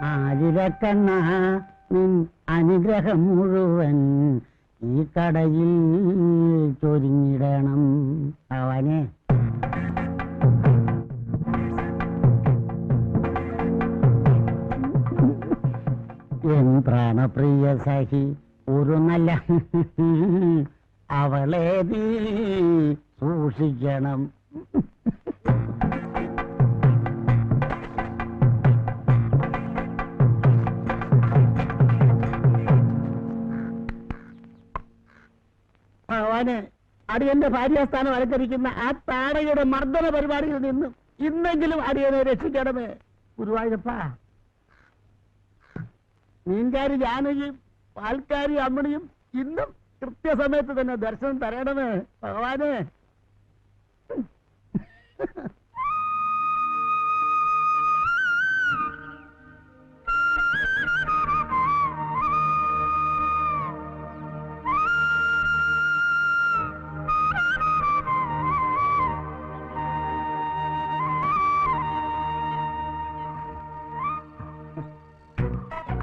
ആതിരക്കണ്ണ നിൻ അനുഗ്രഹം മുഴുവൻ ഈ കടയിൽ ചൊരിഞ്ഞിടണം. അവനെ എൻ പ്രാണപ്രിയ സഖി ഒരു നല്ല അവളെ നീ സൂക്ഷിക്കണം. ഭഗവാന്, അടിയന്റെ ഭാര്യാസ്ഥാനം അലങ്കരിക്കുന്ന ആ താടയുടെ മർദ്ദന പരിപാടിയിൽ നിന്നും ഇന്നെങ്കിലും അടിയനെ രക്ഷിക്കണമേ ഗുരുവായൂരപ്പ. മീൻകാരി ജാനകിയും പാൽക്കാരി അമ്മണിയും ഇന്നും കൃത്യസമയത്ത് തന്നെ ദർശനം തരണമേ ഭഗവാന്.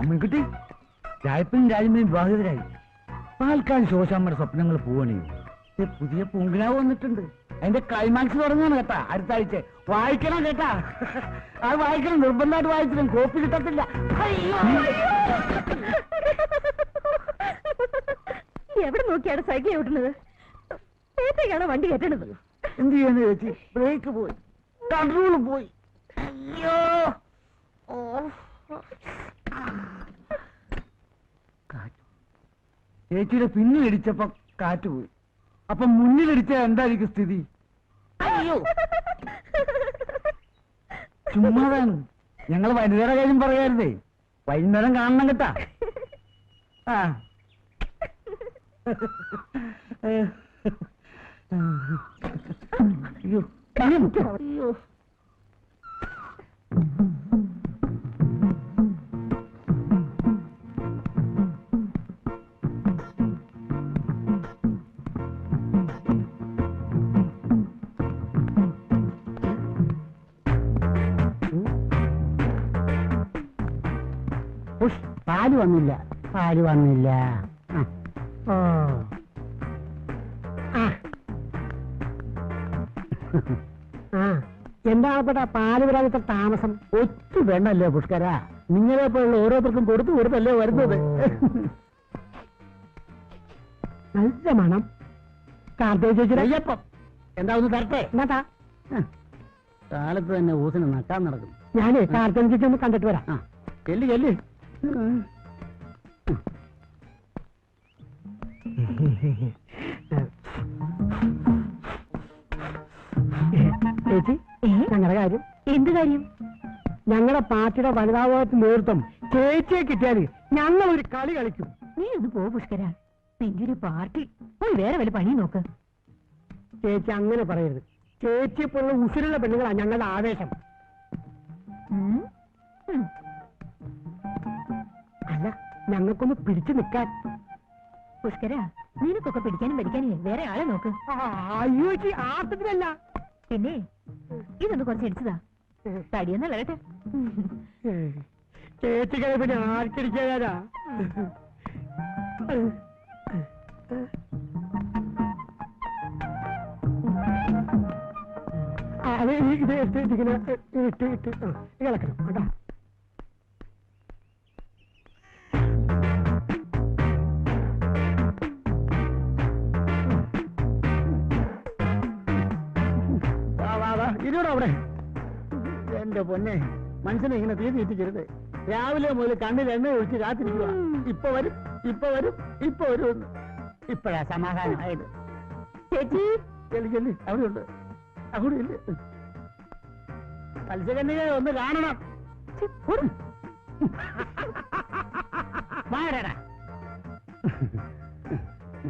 അമ്മൻകുട്ടി, രായപ്പനും രാജമ്മയും വിവാഹിതരായി. പാൽക്കാട് ശോശാമ്മയുടെ സ്വപ്നങ്ങൾ പോവണേ. പുതിയ പൂങ്കിനാവ് വന്നിട്ടുണ്ട്. അതിന്റെ ക്ലൈമാക്സ് തുടങ്ങാണ് കേട്ടാ അടുത്ത ആഴ്ച. വായിക്കണം കേട്ടാ, അത് വായിക്കണം, നിർബന്ധമായിട്ട് വായിച്ചിട്ടും കോപ്പി കിട്ടത്തില്ല. എവിടെ നോക്കിയാണ് സൈക്കിൾ ഓട്ടുന്നത്? ഏത്തേക്കാണോ വണ്ടി കയറ്റണത്? എന്ത് ചെയ്യാന്ന് ചേച്ചി, ബ്രേക്ക് പോയി, കൺട്രോൾ പോയി. അയ്യോ, ചേച്ചിയുടെ പിന്നിലിടിച്ചപ്പോ കാറ്റ് പോയി. അപ്പൊ മുന്നിലിടിച്ച എന്തായിരിക്കും സ്ഥിതി? അയ്യോ, ചുമ്മാതാണ്. ഞങ്ങൾ വനിതയുടെ കാര്യം പറയാരുതേ, വൈകുന്നേരം കാണണം കേട്ടാ. ആ അയ്യോ അയ്യോ, പാല് വന്നില്ല, പാല് വന്നില്ല. ഓ എന്താണപ്പെട്ട പാല് വരാൻ ഇത്ര താമസം? ഒറ്റ വേണ്ടല്ലേ പുഷ്കര, നിങ്ങളെ പോലുള്ള ഓരോരുത്തർക്കും കൊടുത്തു കൊടുത്തല്ലേ വരുന്നത്. നല്ല മണം. കാർത്തിക ചേച്ചിയപ്പം എന്താ ഒന്ന് തരട്ടെ? എന്നാ കാലത്ത് തന്നെ ഊസിന് നട്ടാൻ നടക്കും. ഞാനേ കാർത്തിക ചേച്ചി ഒന്ന് കണ്ടിട്ട് വരാം. ചെല്ലി ചെല്ലി. ചേച്ചി, ഞങ്ങളുടെ കാര്യം. എന്ത് കാര്യം? ഞങ്ങളുടെ പാർട്ടിയുടെ വനിതാഭാഗത്ത് നേതൃത്വം ചേച്ചിയെ കിട്ടിയാൽ ഞങ്ങൾ ഒരു കളി കളിക്കും. നീ ഒന്ന് പോ പുഷ്കര, നിന്റെ ഒരു പാർട്ടി. പോയി വേറെ വല്ല പണി നോക്ക്. ചേച്ചി അങ്ങനെ പറയരുത്. ചേച്ചിയെ പോലുള്ള ഉസിരുള്ള പെണ്ണുങ്ങളാണ് ഞങ്ങളുടെ ആവേശം. അല്ല, ഞങ്ങൾക്കൊന്ന് പിടിച്ചു നിൽക്കാൻ. പുഷ്കര, നിനക്കൊക്കെ പിടിക്കാനും ഭരിക്കാനും വേറെ ആളെ നോക്ക്. അയ്യോ ചേച്ചി, ആർത്തത്തിനല്ല. പിന്നെ ഇതൊന്ന് കുറച്ച് ഇടിച്ചതാ, തടിയൊന്നും അല്ലട്ടെ. ചേച്ചി കഴിപ്പിന് ആർക്കിടിക്കാനാ? അത് ഇത് ഇങ്ങനെ ഇട്ട് ഇളക്കണം കേട്ടോ. ഇരുവിടെ. എന്റെ പൊന്നെ, മനുഷ്യനെ ഇങ്ങനെ തീ തീറ്റിക്കരുത്. രാവിലെ മുതൽ കണ്ണിൽ എണ്ണ ഒഴിച്ച് കാത്തിരിക്കുക. ഇപ്പൊ വരും, ഇപ്പൊ വരും, ഇപ്പൊ വരും. ഇപ്പഴാ സമാധാനമായത്. ചേച്ചി ചെല്ലി ചെല്ലി, അവിടെ ഉണ്ട്. അവിടെ ഇല്ല. മത്സ്യകന്യകെ ഒന്ന് കാണണം.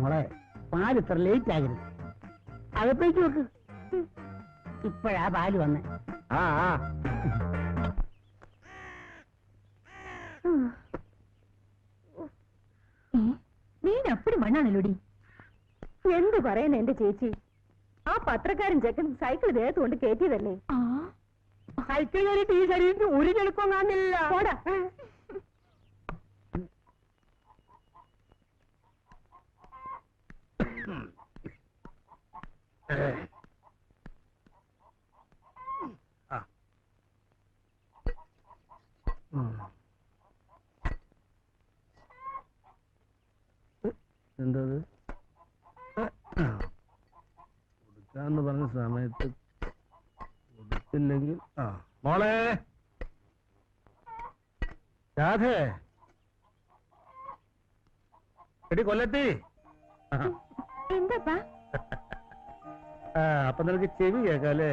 മോളെ, പാല് ഇത്ര ലേറ്റ് ആകരുത്. അകത്തേക്ക് വെക്ക്. ഇപ്പഴാ പാല് വന്നേ. നീനപ്പടി മണ്ണാണല്ലോടി. എന്ത് പറയുന്ന എന്റെ ചേച്ചി, ആ പത്രക്കാരൻ ചെക്കൻ സൈക്കിൾ ദേഹത്ത് കൊണ്ട് കയറ്റിയതല്ലേ? സൈക്കിൾ കയറിയിട്ട് ഈ ശരീരത്തിൽ ഒരു ചെളുപ്പം കാണില്ല. പോടാ. എന്തത് കൊടുക്കാന്ന് പറഞ്ഞ സമയത്ത് കൊടുത്തില്ലെങ്കിൽ മോളെ രാധേ എടി കൊല്ലത്തി എന്താ അപ്പൊ നിനക്ക് ചെവി കേക്കാല്ലേ?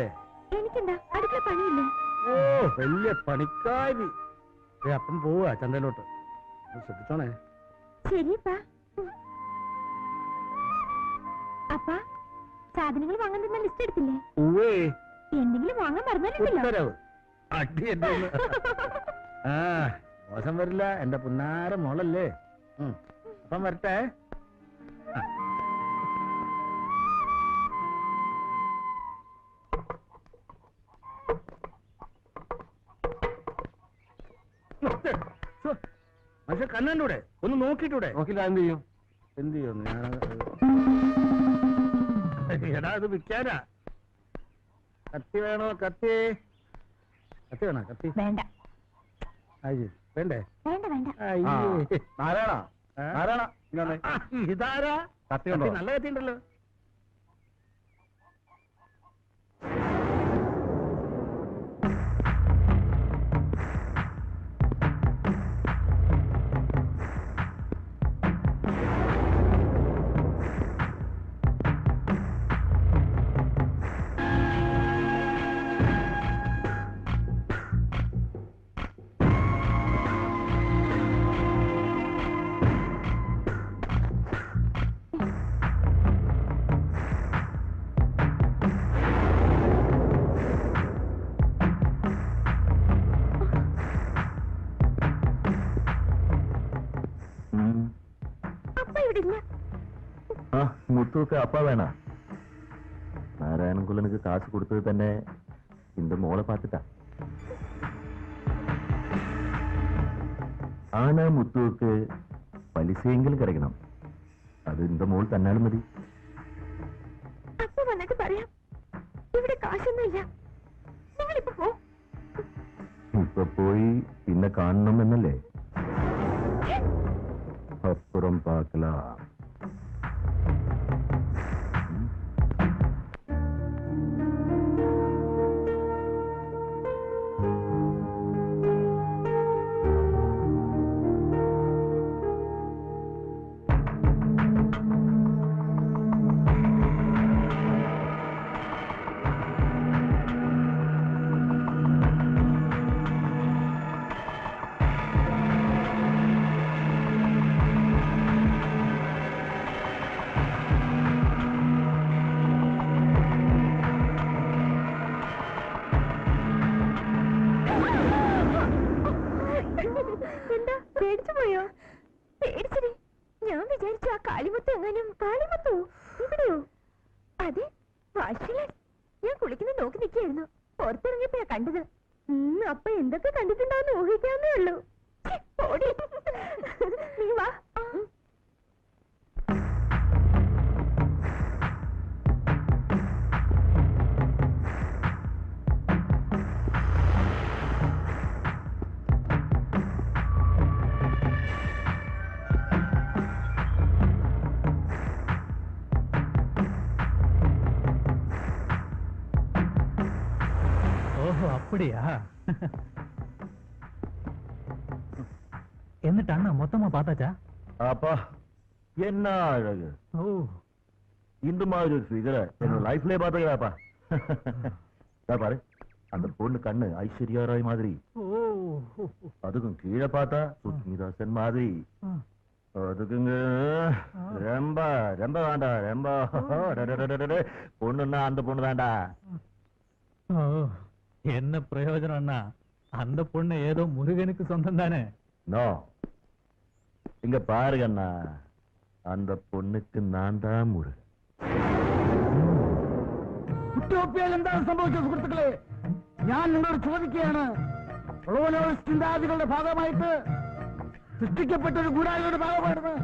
എനിക്കെന്താ അടുക്കള പണിയില്ലേ? ഓ വലിയ പണിക്കാരി. അപ്പം പോവാ ചന്തയിലോട്ട്, ശ്രദ്ധിച്ചോണേ. ശരിയപ്പാ. അപ്പാ സാധനങ്ങൾ വാങ്ങാൻ തന്ന ലിസ്റ്റ് എടുത്തില്ലേ? ഉവ്വേ. എന്തെങ്കിലും വാങ്ങാൻ പറഞ്ഞാലുണ്ടല്ലോ. ഉത്തരവ് അടി എന്റെ മോശം വരില്ല, എന്റെ പുന്നാര മോളല്ലേ. അപ്പം വരട്ടെ. പക്ഷെ കണ്ണൂടെ ഒന്ന് നോക്കിട്ടൂടെ? നോക്കില്ല എന്ത് ചെയ്യും? എന്ത് ചെയ്യുന്നു ഞാൻ? എടാ ഇത് വിൽക്കാനാ. കത്തി വേണോ? കത്തി കത്തി വേണോ? കത്തി വേണ്ട. വേണ്ടേ? വേണ്ട വേണ്ട. നാരായണ ഇതാരാ? കത്തി നല്ല കത്തി ഉണ്ടല്ലോ. മുത്തുവൊക്കെ അപ്പ വേണ. നാരായണൻകുള്ളനുക്ക് കാശ് കൊടുത്തത് തന്നെ இந்த മോളെ പാത്തിട്ടാ. ആനാ മുത്തുവൊക്കെ പലിശയെങ്കിലും കിടക്കണം. അത് இந்த മോൾ തന്നാലും മതി. അപ്പ വന്നിട്ട് പറയാം. ഇവിടെ കാശൊന്നുമില്ല. നിങ്ങളിപ്പോ പോ. ഇപ്പൊ പോയി പിന്നെ കാണണം എന്നല്ലേ? അപ്പുറം പാക്കലാം. എന്താ പേടിച്ചു പോയോ? പേടിച്ചടി. ഞാൻ വിചാരിച്ചു ആ കാളിമുത്ത് എങ്ങാനും. കാളിമുത്തോ? ഇവിടെയോ? അതെ, വാഷിലെ ഞാൻ കുളിക്കുന്നത് നോക്കി നിൽക്കുകയായിരുന്നു. പുറത്തിറങ്ങിയപ്പോഴാ കണ്ടത്. അപ്പൊ എന്തൊക്കെ കണ്ടിട്ടുണ്ടാവുന്ന ഊഹിക്കാന്നേ ഉള്ളൂ. നീ വാ. ஓஹோ அப்படியா? എന്നിട്ട് അണ്ണ മൊത്തമാ பார்த்தாச்சா? அப்பா என்ன அழகு. ஓ, இந்த மாதிரி ஒரு ஃபிகரை என்னோட லைஃப்லயே பார்த்தீங்களாப்பா. பாரு அந்த பொண்ணு கண்ணு ஐஸ்வர்யா ராய் மாதிரி, ஓ, அதுக்கும் கீழே பார்த்தா சுஸ்மிதாசன் மாதிரி. அதுக்குங்க ரொம்ப ரொம்ப வேண்டா. ரொம்ப பொண்ணுன்னா அந்த பொண்ணு தான்டா. ஓ, என்ன பிரயோஜனம் அண்ணா? அந்த பொண்ணு ஏதோ முருகனுக்கு சொந்தம் தானே? நோ, இங்க பாருங்க அண்ணா, அந்த பொண்ணுக்கு நான் தான் முருகன். കുട്ടിയോപ്പിയാൽ എന്താണ് സംഭവിച്ചത് സുഹൃത്തുക്കളെ? ഞാൻ നിങ്ങളോട് ചോദിക്കുകയാണ്, ചിന്താഗതികളുടെ ഭാഗമായിട്ട് സൃഷ്ടിക്കപ്പെട്ട ഒരു ഗൂഢാലോചനയുടെ ഭാഗമാണെന്ന്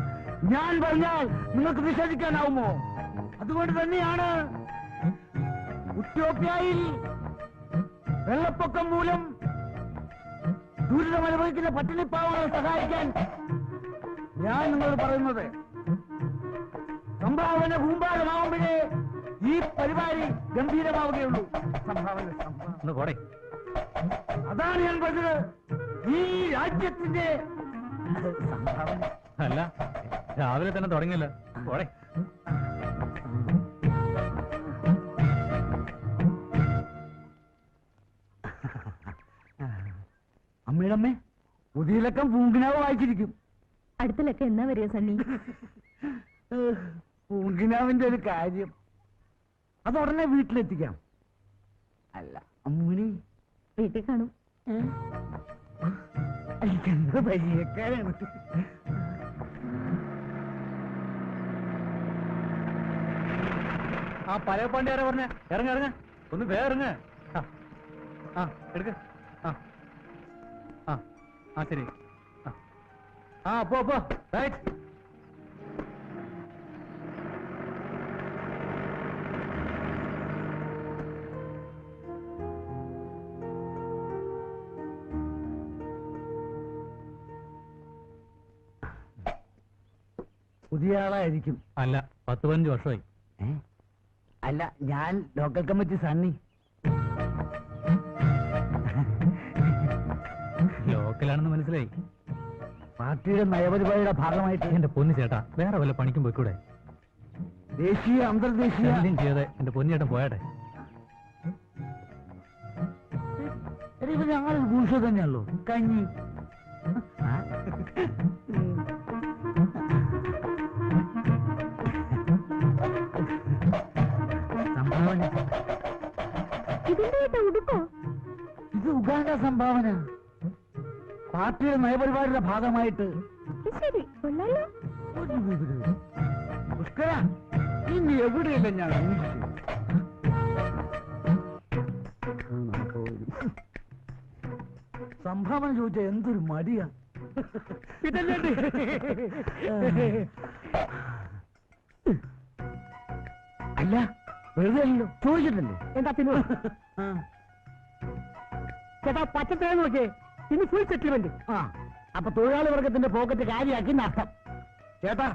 ഞാൻ പറഞ്ഞാൽ നിങ്ങൾക്ക് നിഷേധിക്കാനാവുമോ? അതുകൊണ്ട് തന്നെയാണ് ഉത്യോപ്യയിൽ വെള്ളപ്പൊക്കം മൂലം ദുരിതമനുഭവിക്കുന്ന പട്ടിണിപ്പാവങ്ങളെ സഹായിക്കാൻ ഞാൻ നിങ്ങളോട് പറയുന്നത്. സംഭാവന കൂമ്പാരമാവുമ്പോഴേ ഈ പരിപാടി ഗംഭീരമാവുകയുള്ളൂ. സംഭാവന അതാണ് ഞാൻ പറഞ്ഞത്. ഈ രാജ്യത്തിന്റെ സംഭാവന അല്ല, രാവിലെ തന്നെ തുടങ്ങിയല്ലോ. പോടെ. അമ്മയുടെ പുതിയ ലക്കം പൂങ്കിനാവ് വായിച്ചിരിക്കും. അടുത്ത ലക്കം എന്നാ വരിക സണ്ണി? പൂങ്കിനാവിന്റെ ഒരു കാര്യം അത് ഉടനെ വീട്ടിലെത്തിക്കാം. അല്ല അമ്മിണി വീട്ടിൽ കാണും. പരിചയക്കാരാണ്. ആ പഴയ പാണ്ടി ആരാ പറഞ്ഞ? ഇറങ്ങ ഇറങ്ങ, ഒന്ന് വേറങ്ങ. ആ എടുക്ക. ആ ശരി. ആ പോ റൈറ്റ്. പുതിയ ആളായിരിക്കും. അല്ല, 10-15 വർഷമായി. അല്ല, ഞാൻ ലോക്കൽ കമ്മിറ്റി സണ്ണി. ലോക്കലാണെന്ന് മനസ്സിലായി. പാർട്ടിയുടെ നയപരിപാടിയുടെ ഭാഗമായിട്ട്. എന്റെ പൊന്നു ചേട്ടാ, വേറെ വല്ല പണിക്കും പോയിക്കൂടെ? ദേശീയ അന്തർദേശീയ ചെയ്തെ എന്റെ പൊന്നിയേട്ടൻ പോയാട്ടെ. ഇവര് ഞങ്ങളൊരു ഭൂഷ തന്നെയല്ലോ. കഞ്ഞി സംഭാവന. ഇത് ഉഗാണ്ട സംഭാവന. പാർട്ടിയുടെ നയപരിപാടിയുടെ ഭാഗമായിട്ട്. പുഷ്കര, ഇനി എവിടെയല്ല ഞാൻ സംഭാവന ചോദിച്ച എന്തൊരു മടിയാ. അല്ല, വെറുതെ അല്ലല്ലോ, ചോദിച്ചിട്ടല്ലേ. എന്താ പിന്നെ ചേട്ടാ പച്ചത്തേന്ന് നോക്കിയേ, ഇന്ന് ഫുൾ സെറ്റിൽമെന്റ്. അപ്പൊ തൊഴിലാളി വർഗത്തിന്റെ പോക്കറ്റ് കാര്യമാക്കി നഷ്ടം. ചേട്ടാ,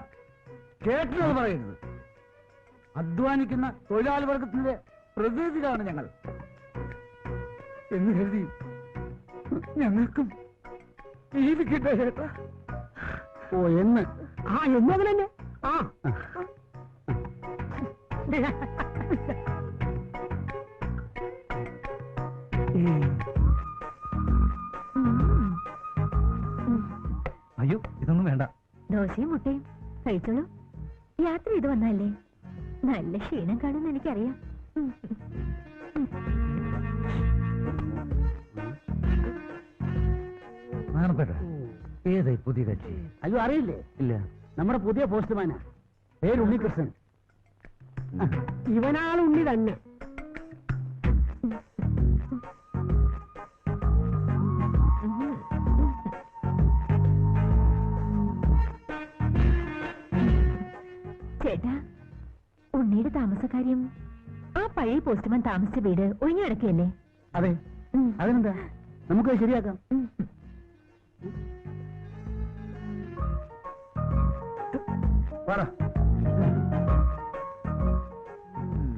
ചേട്ടനത് പറയരുത്. അധ്വാനിക്കുന്ന തൊഴിലാളി വർഗത്തിന്റെ പ്രതിനിധികളാണ് ഞങ്ങൾ എന്ന് കരുതി ഞങ്ങൾക്കും ജീവിക്കട്ടെ ചേട്ടാ. ഓ എന്ന് എന്നും അങ്ങനെ തന്നെ. അയ്യോ, ഇതൊന്നും വേണ്ട. ദോശയും മുട്ടയും കഴിച്ചോളൂ. യാത്ര ചെയ്ത് വന്നല്ലേ, നല്ല ക്ഷീണം കാണുമെന്ന് എനിക്കറിയാം. ഏതായി പുതിയ കക്ഷി? അയ്യോ അറിയില്ലേ? ഇല്ല. നമ്മുടെ പുതിയ പോസ്റ്റ്മാനാ, പേര് ഉണ്ണികൃഷ്ണൻ. ഇവനാൾ ഉണ്ണി തന്നെ. ചേട്ടാ, ഉണ്ണിയുടെ താമസക്കാര്യം ആ പഴയ പോസ്റ്റ്മാൻ താമസിച്ച വീട് ഒഴിഞ്ഞു കിടക്കുകയല്ലേ? അതെ. അതിനെന്താ, നമുക്ക് ശരിയാക്കാം.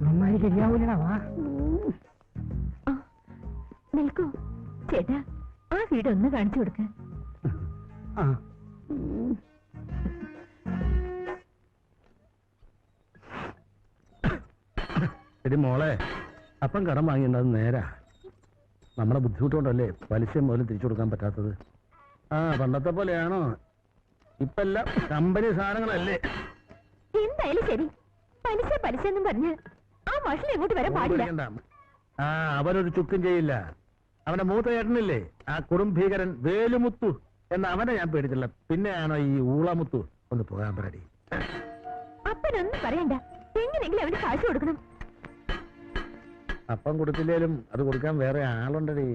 നന്നായി ശരിയാവൂലടാ. വാ നിൽക്കൂ ചേട്ടാ, ആ വീട് ഒന്ന് കാണിച്ചു കൊടുക്ക. എടി മോളെ, അപ്പം കടം വാങ്ങിയത് നേരാ. നമ്മുടെ ബുദ്ധിമുട്ടുകൊണ്ടല്ലേ പലിശ പോലും തിരിച്ചു കൊടുക്കാൻ പറ്റാത്തത്. പണ്ടത്തെ പോലെയാണോ? ഇപ്പെല്ലാം കമ്പനി സാധനങ്ങളല്ലേ. എന്തായാലും ശരി, പലിശ പലിശ എന്നും പറഞ്ഞ് ആ മാഷിൽ എങ്ങോട്ട് വരാൻ പാടില്ല. അവനൊരു ചുക്കും ചെയ്യില്ല. അവന്റെ മൂത്ത ചേട്ടനില്ലേ, ആ കുടുംബീകരൻ വേലുമുത്തു എന്ന അവനെ ഞാൻ പേടിച്ചില്ല. പിന്നെയാണോ ഈ ഊളമുത്തു? ഒന്ന് പോകാൻ പറയടി. അപ്പനൊന്നും പറയണ്ട, എങ്ങനെയെങ്കിലും അവന് കാശ് കൊടുക്കണം. അപ്പം കൊടുത്തില്ലേലും അത് കൊടുക്കാൻ വേറെ ആളുണ്ടടി.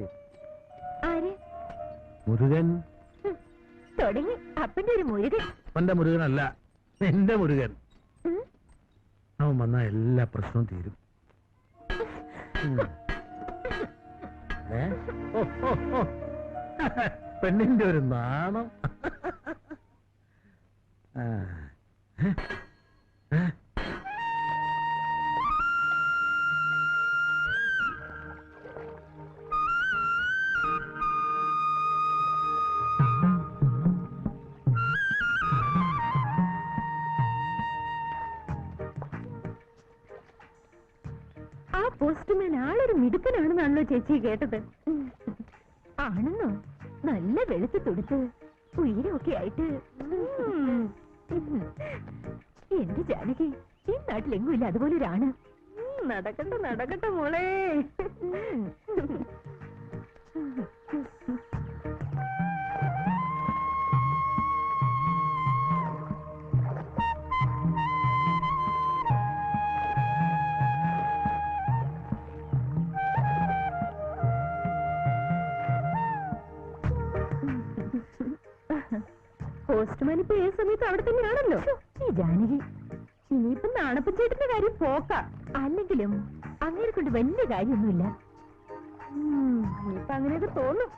ആര്? മുരുകൻ. തുടങ്ങി അപ്പന്റെ ഒരു മുരുകൻ. അപ്പന്റെ മുരുകനല്ല, നിന്റെ മുരുകൻ. ഉം. അവൻ വന്നാ എല്ലാ പ്രശ്നവും തീരും. ഏ? ഓ, ഓ, ഓ. പെണ്ണിന്റെ ഒരു നാണം. ആ. ഏ? ഏ? ആ പോസ്റ്റ്മാൻ ആളൊരു മിടുക്കനാണെന്നാണല്ലോ ചേച്ചി കേട്ടത്. ആണെന്നോ? നല്ല വെളുത്ത് തുടുത്ത് ഉയരമൊക്കെ ആയിട്ട്. എന്റെ ജാനകി, ഈ നാട്ടിലെങ്ങും ഇല്ല അതുപോലെ ഒരാണ്. നടക്കട്ടെ നടക്കട്ടെ മോളെ. പോസ്റ്റ്മാൻ ഇപ്പൊ ഏത് സമയത്ത് അവിടെ തന്നെയാണല്ലോ. ഈ ജാനകി, ഇനിയിപ്പം നാണപ്പച്ചേട്ടന്റെ കാര്യം പോക്ക. അല്ലെങ്കിലും അങ്ങനെ കൊണ്ട് വലിയ കാര്യമൊന്നുമില്ല. ഇനിയിപ്പൊ അങ്ങനെയൊക്കെ തോന്നും.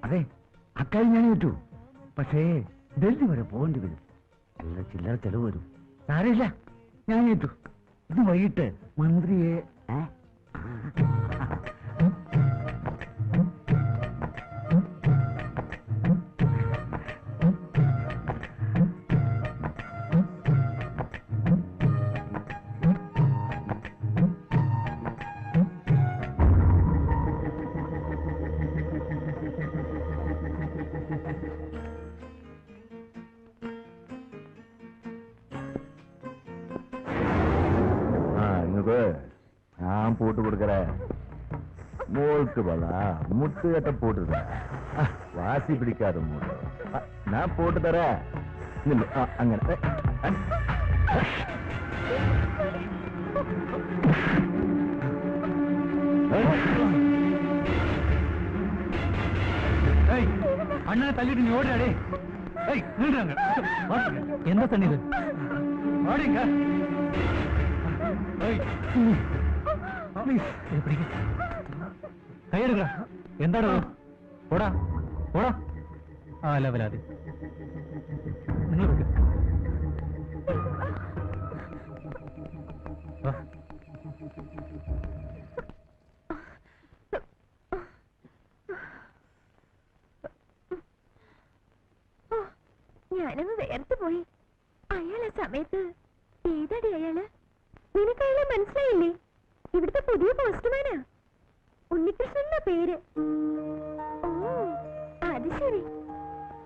അതെ, അക്കാര്യം ഞാൻ കേട്ടു. പക്ഷേ ഡൽഹി വരെ പോകേണ്ടി വരും. നല്ല ചില്ലറ ചെലവ് വരും. സാരമില്ല, ഞാൻ കേട്ടു. ഇത് വൈകിട്ട് മന്ത്രിയെ நான் போட்டு கொடுக்கறேன். மோல்ட்டு பலா முட்டு கட்ட போட்டுருக்கேன். வாசி பிடிக்காத மூடு. நான் போட்டு தரேன். അങ്ങനെ അണ്ണനെ തല്ലിട്ട് നീ ഓടിയാടേ. എന്താ തണ്ണിത്? ഓടിങ്ക കൈയെടുക്ക. എന്താണ്? ഓടാ ഓടാ. ആ ലവലാതി നിങ്ങൾ വെക്ക്. ഞാനങ്ങ് വേർത്ത് പോയി. അയാളെ സമയത്ത് ഏതാടി അയാള്? നിനക്കയാളെ മനസ്സിലായില്ലേ? ഇവിടുത്തെ പുതിയ പോസ്റ്റ്മാനാ. ഉണ്ണികൃഷ്ണന്റെ പേര്. ഓ, അത് ശരി.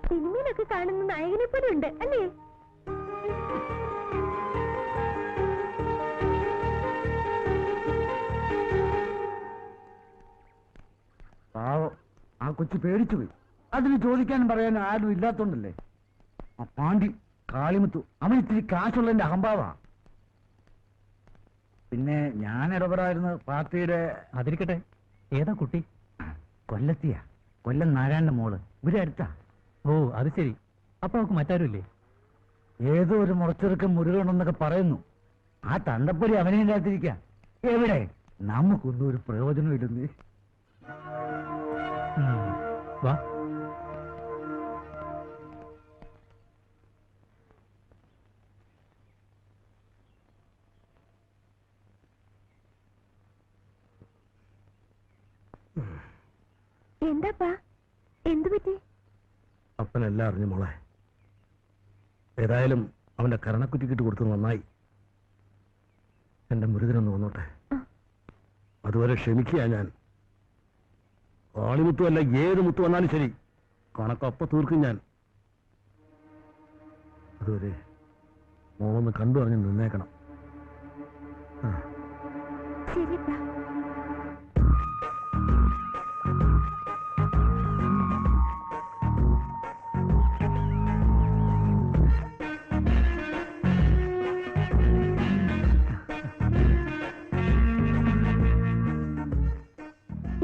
സിനിമയിലൊക്കെ കാണുന്ന നായകനെ പോലെ ഉണ്ട് അല്ലേ? പാവം, ആ കൊച്ചു പേടിച്ചു പോയി. അതിന് ചോദിക്കാനും പറയാനും ആരും ഇല്ലാത്തോണ്ടല്ലേ. ആ പാണ്ടി കാളിമുത്തു അവൻ ഇത്തിരി കാശുള്ളതിന്റെ അഹംഭാവാ. പിന്നെ ഞാൻ ഇടപെടായിരുന്നു പാർട്ടിയുടെ. അതിരിക്കട്ടെ, ഏതാ കുട്ടി? കൊല്ലത്തിയാ, കൊല്ലം നാരായണന്റെ മോള്. ഇവിടെ അടുത്താ. ഓ, അത് ശരി. അപ്പൊ അവർക്ക് മറ്റാരുമില്ലേ? ഏതോ ഒരു മുറച്ചെറുക്കം മുരുകനുണ്ടെന്നൊക്കെ പറയുന്നു. ആ തണ്ടപ്പൊരി അവനെയും കാത്തിരിക്കാം. എവിടെ നമുക്കൊന്നും ഒരു പ്രയോജനം ഇല്ലെന്ന്. വാ. എന്താപ്പാ, എന്തു പറ്റി? അപ്പനെല്ലാം അറിഞ്ഞു മോളെ. ഏതായാലും അവന്റെ കരണക്കുറ്റിക്കിട്ട് കൊടുത്തത് നന്നായി. എന്റെ മുരുകനൊന്ന് വന്നോട്ടെ. അതുവരെ ക്ഷമിക്കുക ഞാൻ. കാളിമുത്തുമല്ല ഏത് മുത്തു വന്നാലും ശരി, കണക്കപ്പ തീർക്കും ഞാൻ. അതുവരെ മോളൊന്ന് കണ്ടു പറഞ്ഞ് നിന്നേക്കണം. ശരിപ്പാ.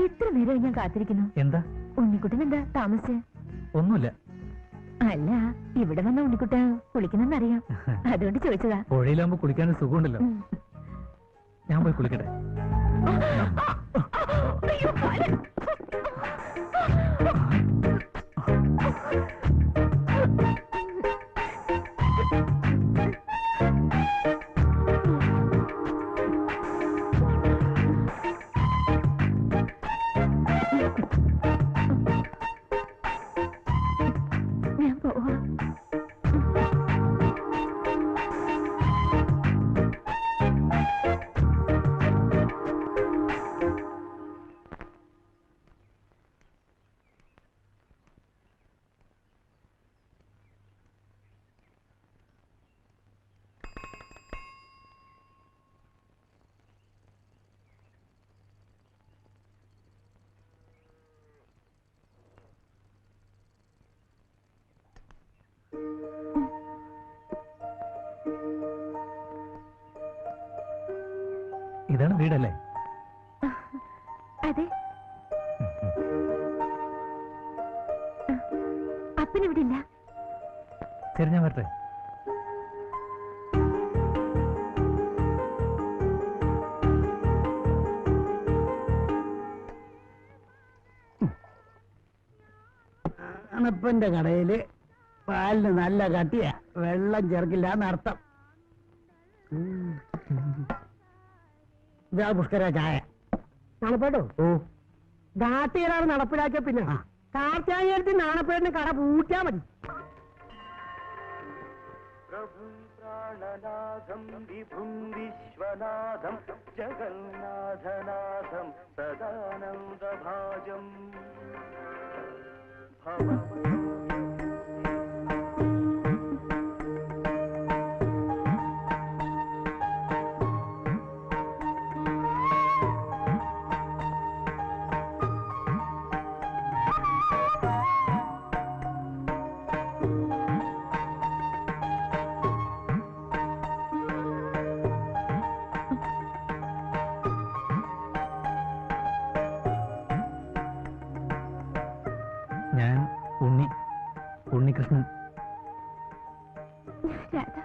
എത്ര നേരം ഞാൻ കാത്തിരിക്കുന്നു. എന്താ? ഉണ്ണിക്കുട്ടൻ എന്താ താമസിച്ച്? ഒന്നുമില്ല. അല്ല, ഇവിടെ വന്ന ഉണ്ണിക്കുട്ടൻ കുളിക്കുന്നെന്നറിയാം, അതുകൊണ്ട് ചോദിച്ചതാ. പുഴയിലാകുമ്പോ കുളിക്കാനൊരു സുഖമുണ്ടല്ലോ. ഞാൻ പോയി കുളിക്കട്ടെ. അയ്യോ, കാല്. ഞാൻ പോവാ. ഇതാണ് വീടല്ലേ? അതെ. അപ്പനിവിടെ ഇല്ല. ശരി, ഞാൻ വരട്ടെ. അണപ്പന്റെ കടയില് പാലിന് നല്ല കട്ടിയാ, വെള്ളം ചേർക്കില്ല എന്നർത്ഥം. ഇതാ പുഷ്കര ചായ. നാണപ്പേട്ടോ? ഓ, ദാട്ടികരാണ് നടപ്പിലാക്കിയ പിന്നെ കാർത്തിയായത്തിൽ നാണപ്പേടിന് കട പൂട്ടാ മതി. പ്രാണനാഥം വിഭും വിശ്വനാഥം ജഗന്നാഥനാഥം സദാനന്ദഭാജം ഞാൻ ഉണ്ണികൃഷ്ണൻ. രാധ.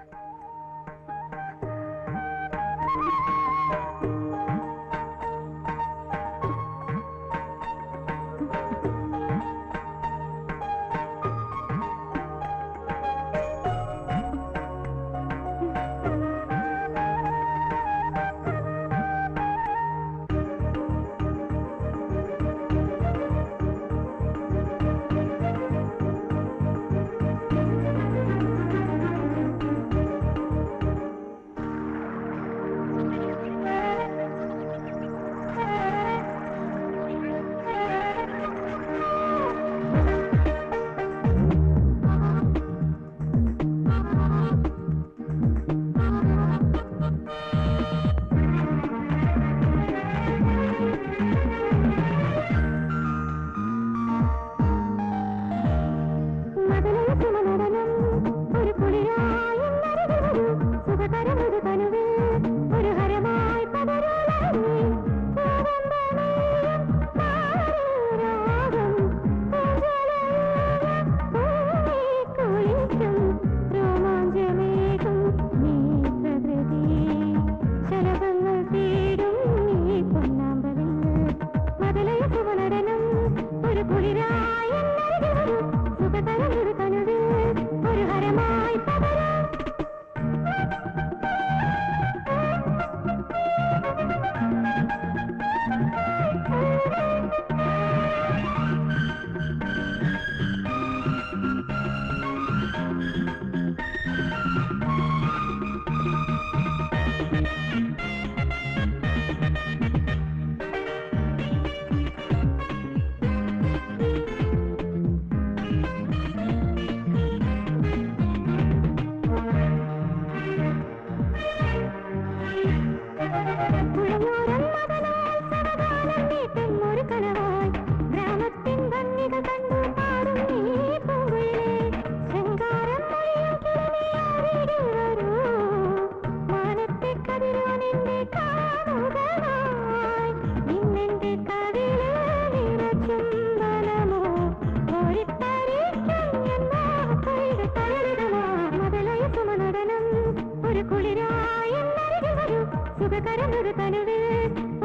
ഒരു കുളിരായി എന്നരികിൽ വരൂ സുഖകരമൊരു തനുവിൽ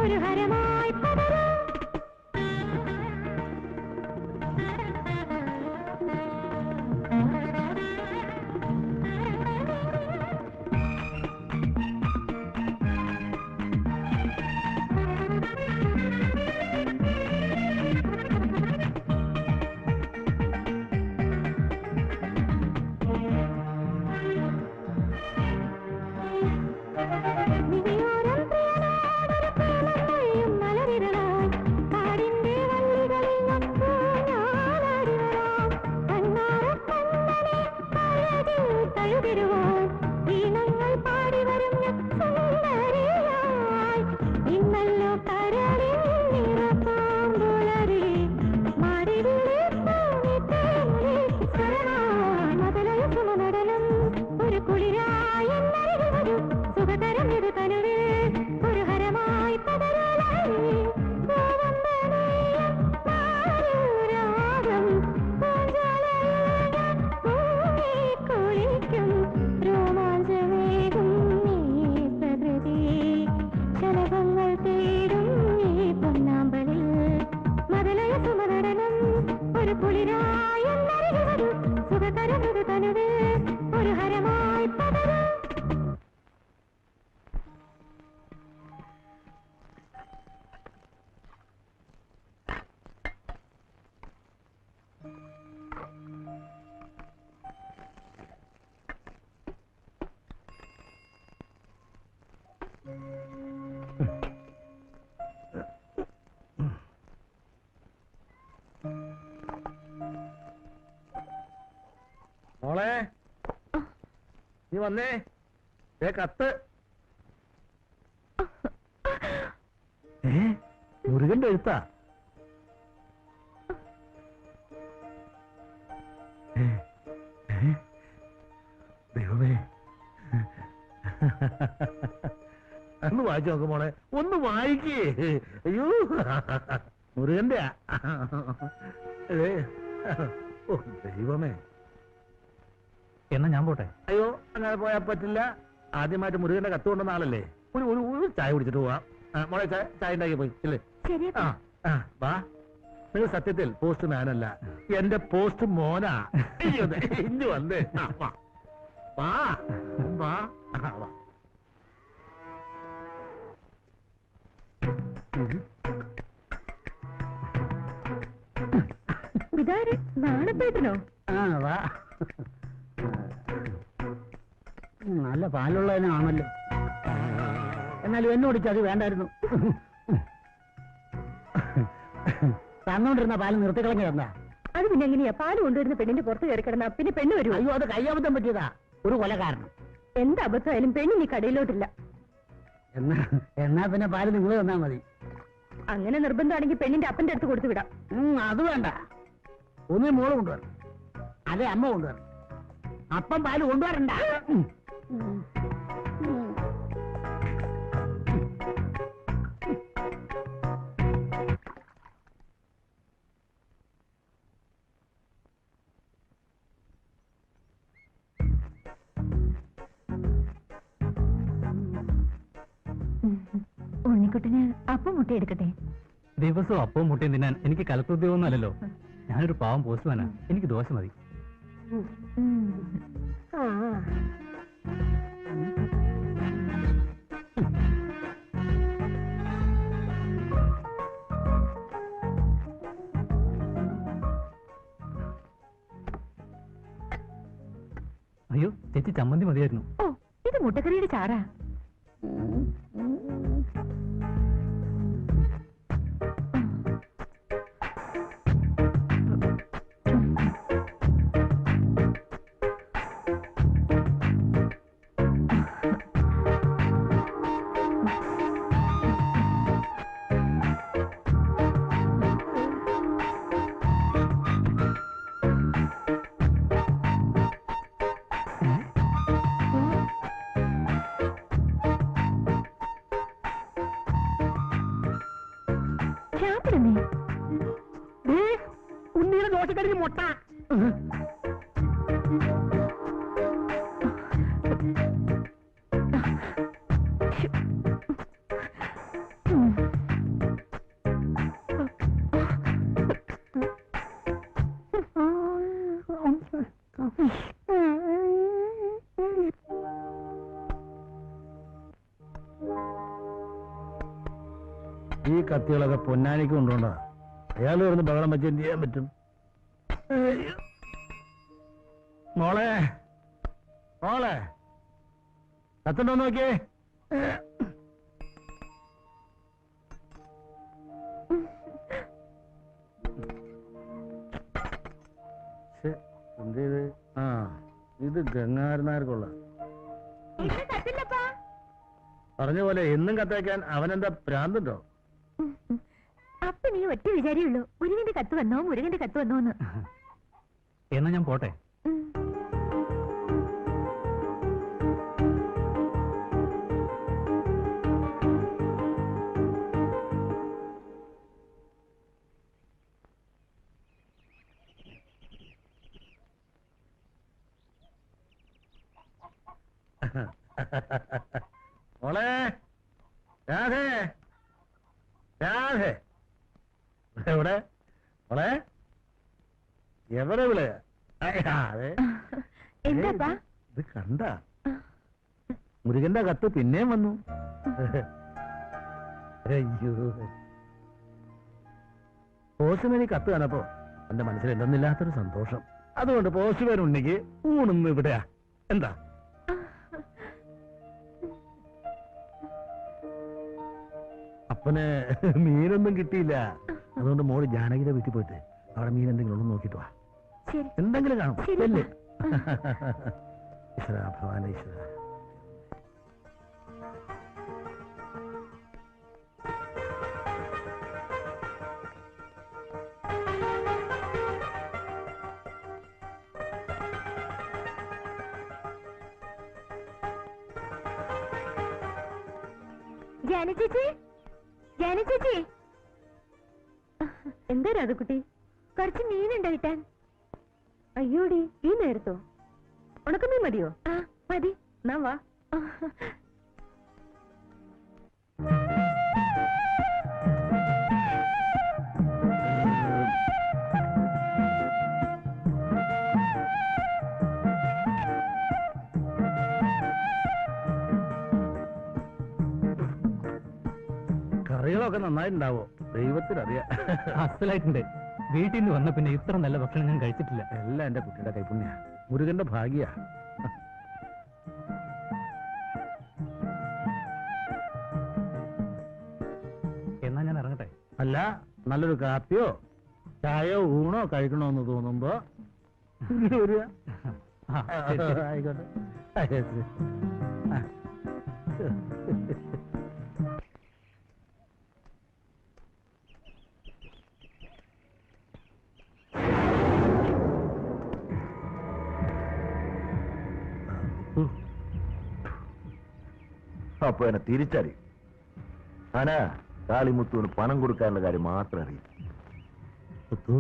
ഒരു ഹരമായി പകരൂ മോളെ നീ വന്നേ കത്ത് മുരുകന്റെ എഴുത്താ ദൈവമേ ഒന്ന് വായിച്ചു നോക്ക് മോളെ ഒന്ന് വായിക്കേ അയ്യോ മുരുകന്റെ ദൈവമേ എന്നാ ഞാൻ പോട്ടെ അയ്യോ അങ്ങനെ പോയാൽ പറ്റില്ല ആദ്യമായിട്ട് മുരുകന്റെ കത്ത് കൊണ്ടുവന്ന ആളല്ലേ ഒരു ചായ കുടിച്ചിട്ട് പോവാം മോളെ ചായ ഉണ്ടാക്കി പോയി ഇല്ലേ വാ നിങ്ങൾ സത്യത്തിൽ പോസ്റ്റ് മാനല്ല എന്റെ പോസ്റ്റ് മോനാ ഇഞ്ഞു വന്നേ വാ വാ വാ വാ ഇതാര് നാണപ്പേട്ടനോ? വാ നല്ല പാലുള്ളതിനാണല്ലോ. എന്നാലും എന്നോടിച്ച് അത് വേണ്ടായിരുന്നു. തന്നോണ്ടിരുന്ന പാല് നിർത്തിക്കളഞ്ഞ തന്നാ. അത് പിന്നെ എങ്ങനെയാ പാല് കൊണ്ടുവരുന്ന പെണ്ണിന്റെ പുറത്ത് കയറി കിടന്നാ പിന്നെ പെണ്ണ് വരും? അയ്യോ അത് കയ്യബദ്ധം പറ്റിയതാ, ഒരു കൊല കാരണം. എന്ത് അബദ്ധമായാലും പെണ്ണിന് ഈ കടയിലോട്ടില്ല. എന്നാ പിന്നെ പാല് നിങ്ങൾ തന്നാ മതി. അങ്ങനെ നിർബന്ധമാണെങ്കിൽ പെണ്ണിന്റെ അപ്പന്റെ അടുത്ത് കൊടുത്തു വിടാം. അത് വേണ്ട, ഒന്നേ മോള് കൊണ്ടുവരണം, അതെ അമ്മ കൊണ്ടുവരണം. അപ്പം പാല് കൊണ്ടുവരണ്ട. ഉണ്ണിക്കുട്ടിന് അപ്പം മുട്ടയെടുക്കട്ടെ? ദിവസവും അപ്പവും മുട്ടയും തിന്നാൻ എനിക്ക് കലപ്രദ്യമൊന്നുമല്ലല്ലോ. ഞാനൊരു പാവം പോസ്റ്റ്മാനാ, എനിക്ക് ദോശ മതി. അയ്യോ ചേച്ചി, ചമ്മന്തി മതിയായിരുന്നു. ഓ, ഇത് മുട്ടക്കറിയുടെ ചാറാ. ഉണ്ണിയുടെ ദോശക്കടിക്ക് മുട്ട. ഈ കത്തികളൊക്കെ പൊന്നാനിക്ക് കൊണ്ടുപോണ്ടാ. അയാൾ വരുന്ന ബഹളം വെച്ച് എന്ത് ചെയ്യാൻ പറ്റും? മോളെ മോളെ കത്തുണ്ടോ നോക്കിയേ. എന്ത് ചെയ്ത്? ആ, ഇത് ഗംഗാരനാർക്കുള്ള പറഞ്ഞ പോലെ എന്നും കത്തേക്കാൻ അവനെന്താ പ്രാന്തുണ്ടോ? അപ്പൊ നീ ഒറ്റ വിചാരിയുള്ളൂ, മുരുകന്റെ കത്ത് വന്നോ മുരുകന്റെ കത്ത് വന്നോന്ന്. എന്നാ ഞാൻ പോട്ടെ. മോളെ രാധേ രാധേ എവിടെ മോളെ? എവിടെ വിള? എന്താ ഇത് കണ്ട മുരുകന്റെ കത്ത് പിന്നെയും വന്നു. അയ്യോ, പോസ്റ്റ്മാനി കത്ത് കാണപ്പോ എന്റെ മനസ്സിൽ എന്തെന്നില്ലാത്തൊരു സന്തോഷം. അതുകൊണ്ട് പോസ്റ്റ്മാൻ ഉണ്ടെങ്കിൽ ഊണുന്നു ഇവിടെയാ. എന്താ അപ്പന് മീനൊന്നും കിട്ടിയില്ല. അതുകൊണ്ട് മോള് ജാനകിയുടെ വീട്ടിൽ പോയിട്ട് അവിടെ മീൻ എന്തെങ്കിലും ഒന്നും നോക്കിട്ട് വാ. എന്തെങ്കിലും കാണും അല്ലേ? ഈശ്വര ഭഗവാന ഈശ്വര. ജാന ചേച്ചി, ജാന ചേച്ചി. എന്താ രാധക്കുട്ടി, കുറച്ച് മീനുണ്ടോ കിട്ടാൻ? അയ്യോടി, ഈ നേരത്തോ? ഉണക്കമീൻ മതിയോ? ആ മതി. എന്നാ വാ. കറികളൊക്കെ നന്നായിട്ടുണ്ടാവോ? ദൈവത്തിനറിയാം. അസലായിട്ടുണ്ട്. വീട്ടിൽ നിന്ന് വന്ന പിന്നെ ഇത്ര നല്ല ഭക്ഷണം ഞാൻ കഴിച്ചിട്ടില്ല. എല്ലാം എന്റെ കുട്ടിയുടെ കൈപ്പുണ്യ, മുരുകന്റെ ഭാഗ്യ. എന്നാ ഞാൻ ഇറങ്ങട്ടെ. അല്ല, നല്ലൊരു കാപ്പിയോ ചായയോ ഊണോ കഴിക്കണോന്ന് തോന്നുമ്പോ വരിക. ആയിക്കോട്ടെ. അപ്പൊ എന്നെ തിരിച്ചറിയും. ആനാ കാളിമുത്തുവിന് പണം കൊടുക്കാനുള്ള കാര്യം മാത്രം അറിയും. മുത്തു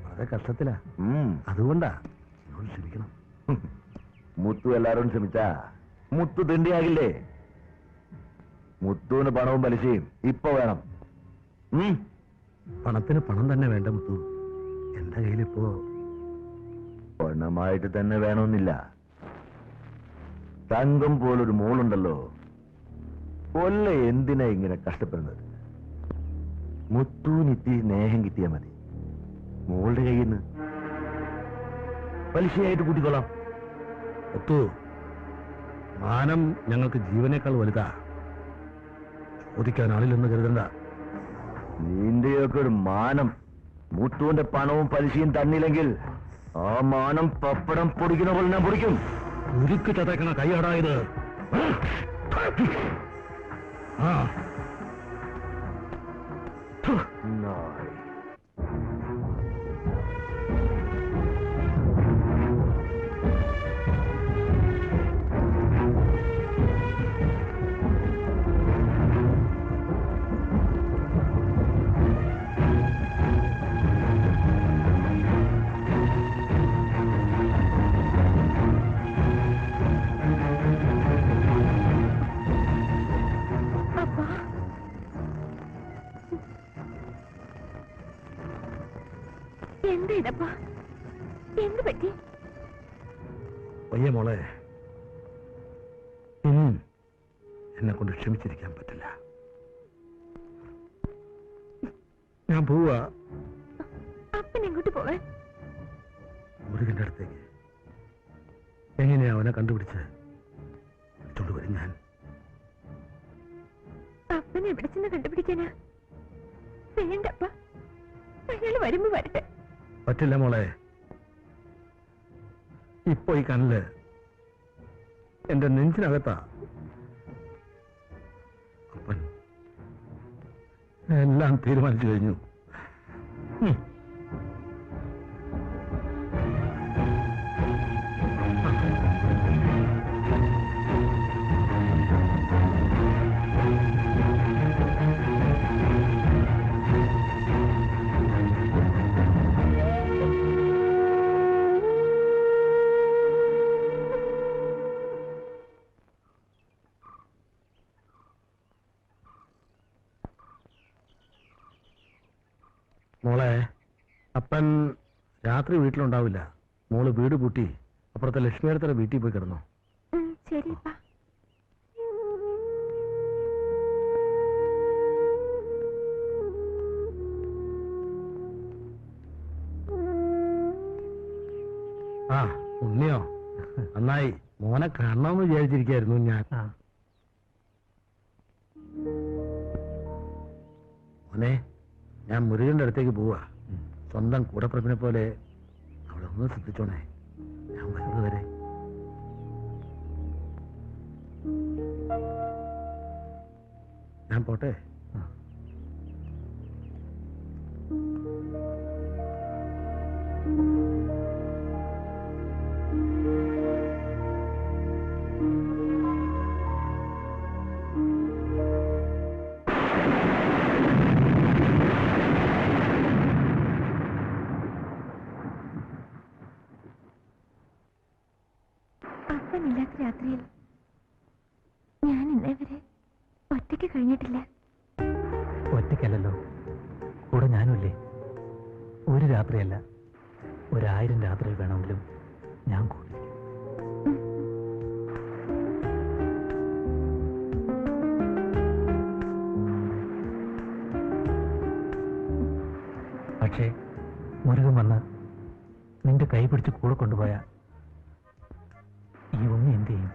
വളരെ കഷ്ടത്തിലാ, അതുകൊണ്ടാ എന്നോട് ക്ഷമിക്കണം. മുത്തു എല്ലാരോടും ക്ഷമിച്ചാ മുത്തു തിണ്ടിയാകില്ലേ? മുത്തുവിന് പണവും പലിശയും ഇപ്പൊ വേണം. പണത്തിന് പണം തന്നെ വേണ്ട മുത്തു. എന്റെ കയ്യിലിപ്പോ പണമായിട്ട് തന്നെ വേണമെന്നില്ല. തങ്കം പോലൊരു മോളുണ്ടല്ലോ, കൊല്ല എന്തിനാ ഇങ്ങനെ കഷ്ടപ്പെടുന്നത്? മുത്തുവിന് ഇത്തിരി സ്നേഹം കിട്ടിയാ മതി. മോളുടെ കയ്യിൽ നിന്ന് പലിശയായിട്ട് കൂട്ടിക്കൊള്ളാം. മുത്തു, മാനം ഞങ്ങൾക്ക് ജീവനേക്കാൾ വലുതാ. ചോദിക്കാൻ ആളില്ലെന്ന് കരുതണ്ട. നിന്റെയൊക്കെ ഒരു മാനം മുത്തുവിന്റെ പണവും പലിശയും തന്നില്ലെങ്കിൽ ആ മാനം പപ്പടം പൊടിക്കുന്ന പോലെ ഞാൻ പൊടിക്കും. ഉരുക്ക് ചതക്കണ കൈയടായത്. ആ നായ്. എന്താ എന്ത് പറ്റി? വയ്യ മോളെ, ഇനിയും എന്നെ കൊണ്ട് ക്ഷമിച്ചിരിക്കാൻ പറ്റില്ല. ഞാൻ പോവാ. അപ്പൻ എങ്ങോട്ട് പോവാൻ? മുരുകന്റെ അടുത്തേക്ക്. എങ്ങനെയാ അവനെ കണ്ടുപിടിച്ച് വിളിച്ചോണ്ട് വരും ഞാൻ. അപ്പനെ എവിടെ ചെന്ന് കണ്ടുപിടിക്കാനാ? വേണ്ടപ്പ, അയാൾ വരുമ്പോ വരട്ടെ. പറ്റില്ല മോളെ. ഇപ്പൊ ഈ കണ്ണില് എന്റെ നെഞ്ചിനകത്താ. അപ്പൻ എല്ലാം തീരുമാനിച്ചു കഴിഞ്ഞു. മോളെ, അപ്പൻ രാത്രി വീട്ടിലുണ്ടാവില്ല. മോള് വീട് പൂട്ടി അപ്പുറത്തെ ലക്ഷ്മിയടുത്ത വീട്ടിൽ പോയി കിടന്നു. ശരിപ്പാ. ആ ഉണ്ണിയോ, നന്നായി. മോനെ കാണണമെന്ന് വിചാരിച്ചിരിക്കായിരുന്നു ഞാൻ. മോനെ, ഞാൻ മുരുകന്റെ അടുത്തേക്ക് പോവാ. സ്വന്തം കൂടപ്പിറപ്പിനെ പോലെ അവിടെ ഒന്ന് ശ്രദ്ധിച്ചോണേ. ഞാൻ വരുന്നത് വരെ. ഞാൻ പോട്ടെ. അപ്പനില്ലാത്ത രാത്രിയിൽ ഞാൻ ഇന്നേ വരെ ഒറ്റയ്ക്ക് കഴിഞ്ഞിട്ടില്ല. ഒറ്റയ്ക്കല്ലല്ലോ, കൂടെ ഞാനുമില്ലേ. ഒരു രാത്രിയല്ല, 1000 രാത്രിയിൽ വേണമെങ്കിലും ഞാൻ കൂടിയിരിക്കും. പക്ഷേ മുരുകൻ വന്ന് നിന്റെ കൈ പിടിച്ച് കൂടെ കൊണ്ടുപോയ ഈ ഉണ്ണി എന്ത് ചെയ്യും?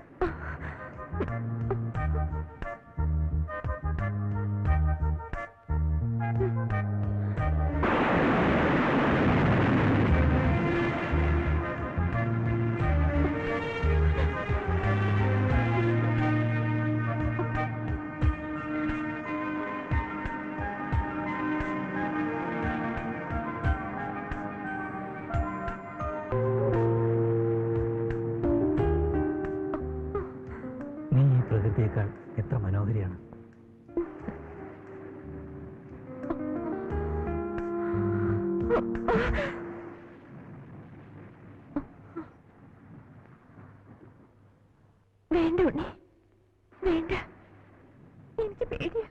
നീ ഈ പ്രകൃതിയേക്കാൾ എത്ര മനോഹരിയാണ്. വേണ്ട ഉണ്ണി, വേണ്ട. എനിക്ക് പേടിയാ.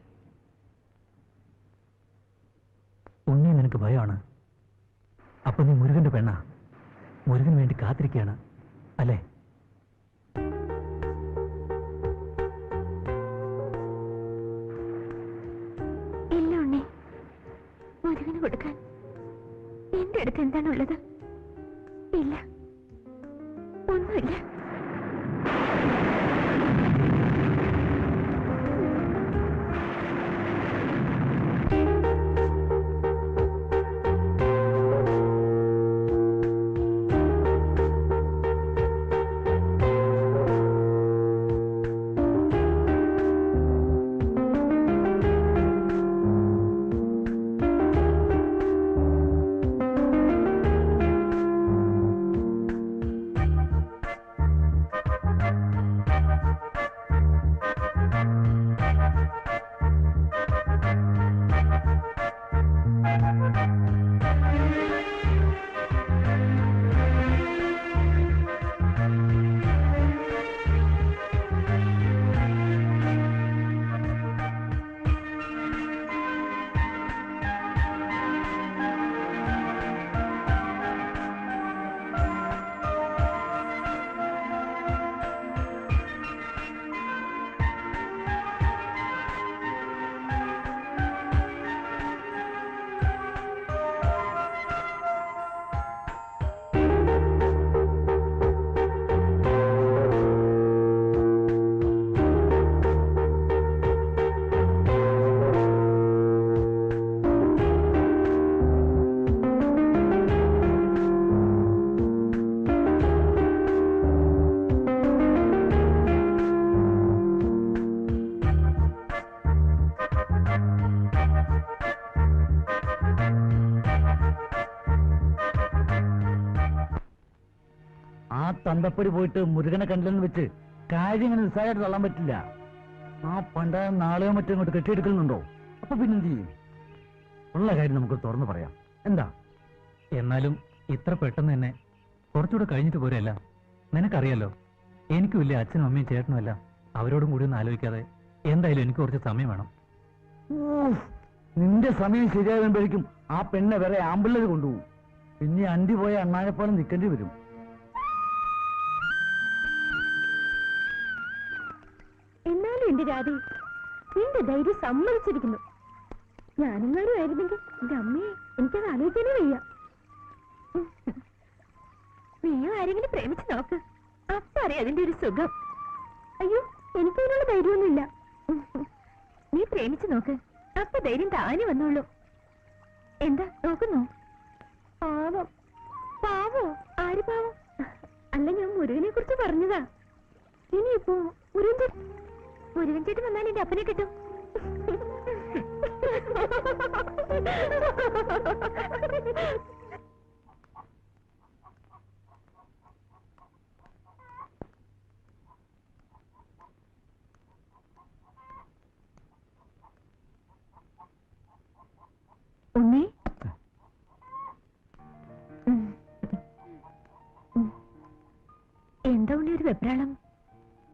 ഉണ്ണി നിനക്ക് ഭയമാണ്. അപ്പൊ നീ മുരുകന്റെ പെണ്ണാ. മുരുകന് വേണ്ടി കാത്തിരിക്കുകയാണ് അല്ലേ? ഇല്ല ഉണ്ണി, മുരുകന് കൊടുക്കാൻ എന്റെ അടുത്ത് എന്താണുള്ളത്? ഇല്ല, ഒന്നുമില്ല. തന്തപ്പടി പോയിട്ട് മുരുകനെ കണ്ടില്ലെന്ന് വെച്ച് കാര്യം ഇങ്ങനെ നിസ്സാരമായിട്ട് തള്ളാൻ പറ്റില്ല. ആ പണ്ട നാളെയോ മറ്റോ ഇങ്ങോട്ട് കെട്ടിയെടുക്കുന്നുണ്ടോ? അപ്പൊ പിന്നെന്ത് ചെയ്യും? ഉള്ള കാര്യം നമുക്ക് തുറന്നു പറയാം. എന്താ? എന്നാലും ഇത്ര പെട്ടെന്ന് തന്നെ കുറച്ചുകൂടെ കഴിഞ്ഞിട്ട് പോരല്ല. നിനക്കറിയാലോ, എനിക്കും ഇല്ല അച്ഛനും അമ്മയും ചേട്ടനും അല്ല. അവരോടും കൂടി ഒന്ന് ആലോചിക്കാതെ എന്തായാലും എനിക്ക് കുറച്ച് സമയം വേണം. നിന്റെ സമയം ശരിയാകുമ്പോഴേക്കും ആ പെണ്ണെ വേറെ ആമ്പിള്ളേര് കൊണ്ടുപോകും. പിന്നെ അണ്ടി പോയ അണ്ണാനെപ്പോലെ നിൽക്കേണ്ടി വരും. എന്നാലും എന്റെ രാധി, നിന്റെ ധൈര്യം സമ്മതിച്ചിരിക്കുന്നു. ഞാനെങ്ങാനും ആയിരുന്നെങ്കിൽ എന്റെ അമ്മയെ എനിക്കത് ആലോചിക്കാനേ വയ്യ. നീയോ ആരെങ്കിലും പ്രേമിച്ച് നോക്ക്, അപ്പൊ അറിയാം അതിന്റെ ഒരു സുഖം. അയ്യോ, എനിക്കതിനുള്ള ധൈര്യമൊന്നുമില്ല. നീ പ്രേമിച്ച് നോക്ക്, അപ്പൊ ധൈര്യം താനെ വന്നോളൂ. എന്താ നോക്കുന്നോ? പാവം. പാവോ? ആര് പാവം? അല്ല, ഞാൻ മുരുകനെ കുറിച്ച് പറഞ്ഞതാ. ഇനിയിപ്പോ മുരുകൻ ചേട്ടൻ വന്നാൽ എന്റെ അപ്പനെ കിട്ടും. ഉണ്ണി, എന്താ ഉണ്ണി ഒരു വെപ്രാളം?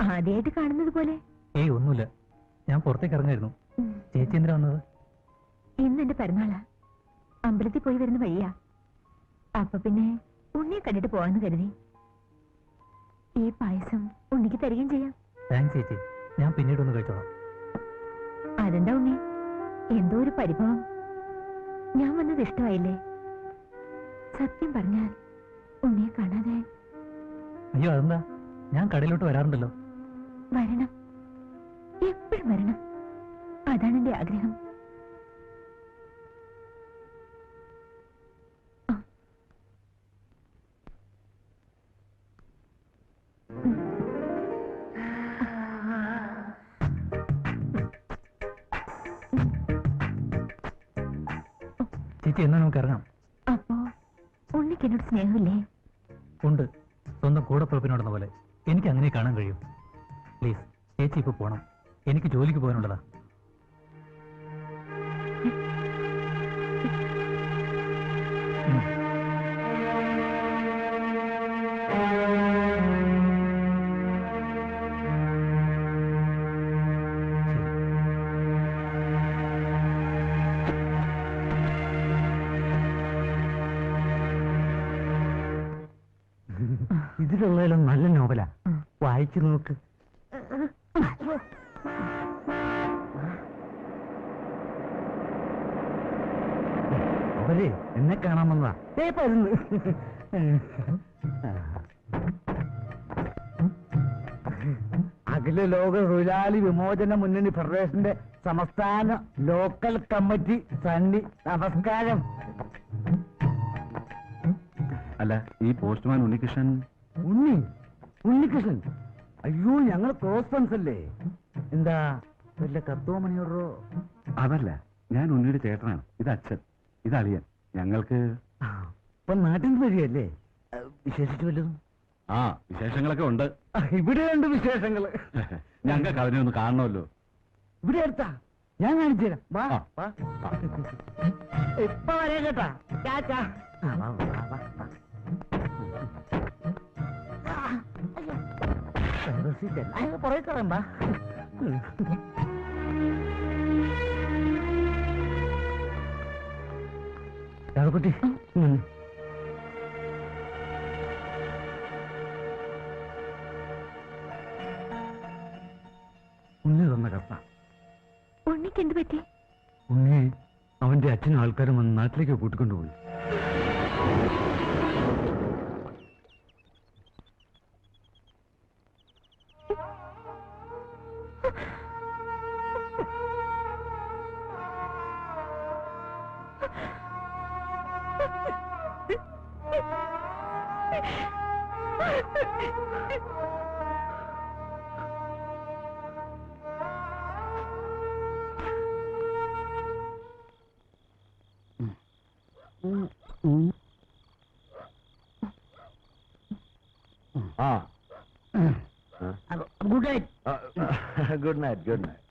ആദ്യമായിട്ട് കാണുന്നത് പോലെ. ഏയ് ഒന്നുമില്ല, ഞാൻ പുറത്തേക്ക് ഇറങ്ങായിരുന്നു. ചേച്ചി എന്തിനാ വന്നത്? ഇന്ന് എന്റെ പിറന്നാളാ. അമ്പലത്തിൽ പോയി വരുന്ന വഴിയാ. അപ്പൊ പിന്നെ ഉണ്ണിയെ കണ്ടിട്ട് പോവാന്ന് കരുതി. ഈ പായസം ഉണ്ണിക്ക് തരികയും ചെയ്യാം. താങ്ക്സ് ചേച്ചി, ഞാൻ പിന്നീട് ഒന്ന് കഴിച്ചോളാം. അതെന്താ ഉണ്ണി, എന്തോ ഒരു പരിഭവം? ഞാൻ വന്നത് ഇഷ്ടമായില്ലേ? സത്യം പറഞ്ഞാൽ ഉണ്ണിയെ കാണാതെ. അയ്യോ അതെന്താ, ഞാൻ കടയിലോട്ട് വരാറുണ്ടല്ലോ. വരണം, എപ്പോഴും വരണം. അതാണ് എന്റെ ആഗ്രഹം. ചേച്ചി എന്നാ നമുക്ക് ഇറങ്ങാം. അപ്പോ ഉണ്ണിക്ക് എന്നോട് സ്നേഹമില്ലേ? ഉണ്ട്, സ്വന്തം കൂടപ്പുറപ്പിനോടെന്ന പോലെ. എനിക്ക് അങ്ങനെ കാണാൻ കഴിയും. പ്ലീസ് ചേച്ചി ഇപ്പൊ പോണം, എനിക്ക് ജോലിക്ക് പോകാനുള്ളതാ. ഇതിലുള്ളതിലും നല്ല നോവലാ, വായിച്ചു നോക്ക്. അവരെ എന്നെ കാണാൻ വന്നതാ. അഖില ലോക തൊഴിലാളി വിമോചന മുന്നണി ഫെഡറേഷന്റെ സംസ്ഥാന ലോക്കൽ കമ്മിറ്റി സണ്ണി, നമസ്കാരം. അല്ല, ഈ പോസ്റ്റ്മാൻ ഉണ്ണികൃഷ്ണൻ? ഉണ്ണികൃഷ്ണൻ? അയ്യോ, ഞങ്ങൾ ക്ലോസ് ഫ്രണ്ട്സ് അല്ലേ. എന്താ വല്ല കത്തോ മണിയോടോ? അതല്ല, ഞാൻ ഉണ്ണിയുടെ ചേട്ടനാണ്. ഇത് അച്ഛൻ, ഇത് അളിയൻ. ഞങ്ങൾക്ക് ഇപ്പൊ നാട്ടിൽ നിന്ന് വരികയല്ലേ? വിശേഷിച്ചു വല്ലതും? ആ, വിശേഷങ്ങളൊക്കെ ഉണ്ട്. ഇവിടെയുണ്ട് വിശേഷങ്ങള്. ഞങ്ങൾക്ക് അതിനെ ഒന്ന് കാണണമല്ലോ. ഇവിടെ അടുത്താ, ഞാൻ കാണിച്ചു തരാം. വാ ആ. വാ. ഇപ്പൊ വരാം കേട്ടാ. ചാച്ചാ. വാ വാ വാ വാ. പുറകെ കളയണ്ട. രാധക്കുട്ടി, ഉണ്ണി തന്ന കത്ത. ഉണ്ണിക്ക് എന്ത് പറ്റി? ഉണ്ണിയെ അവന്റെ അച്ഛനും ആൾക്കാരും വന്ന് നാട്ടിലേക്ക് കൂട്ടിക്കൊണ്ടുപോയി. ആ ഗുഡ് നൈറ്റ് ഗുഡ് നൈറ്റ്.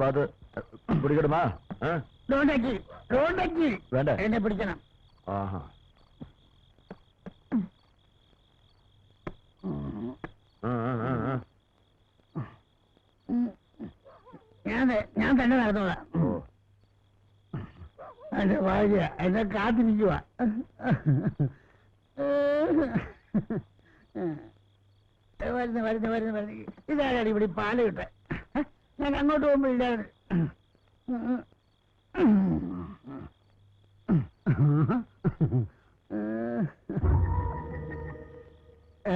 ബാത് പിടിക്കടുമാ? വേണ്ട, എന്നെ പിടിക്കണം. ആഹാ. ഞാൻ തന്നെ നടന്നോളാം. എന്റെ ഭാര്യ എന്നെ കാത്തിരിക്കുക. വരുന്നു. ഇതാരാണ് ഇവിടെ പാല് കിട്ടെ? ഞാൻ അങ്ങോട്ട് പോകുമ്പോ ഇല്ലാതെ.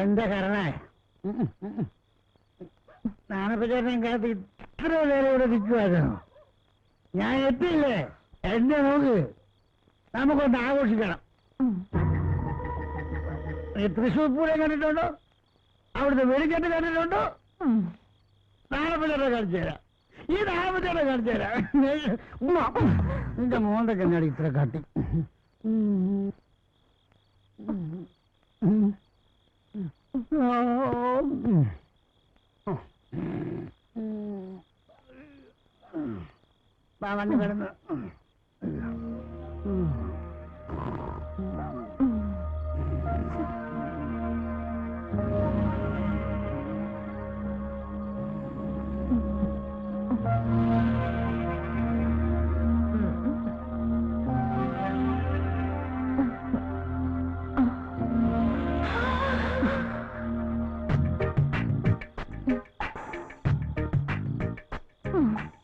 എന്റെ കരണേ, നാണപ്പച്ചേട്ടൻ കാത്ത് ഇത്ര നേരം ഇവിടെ നിൽക്കുമായിരുന്നു. ഞാൻ എത്തിയില്ലേ? എന്നെ നോക്ക്, നമുക്കൊന്ന് ആഘോഷിക്കണം. തൃശ്ശൂർ പൂരം കണ്ടിട്ടുണ്ടോ? അവിടുത്തെ വെടിക്കെട്ട് കണ്ടിട്ടുണ്ടോ? നാണപ്പച്ചേട്ടൻ കാണിച്ചു തരാം. ഈ നാണപ്പച്ചേട്ടൻ കാണിച്ചു തരാം. നിന്റെ മോന്തൊക്കെ എന്നാടി ഇത്ര കാട്ടി? വണ്ടി കിടന്ന്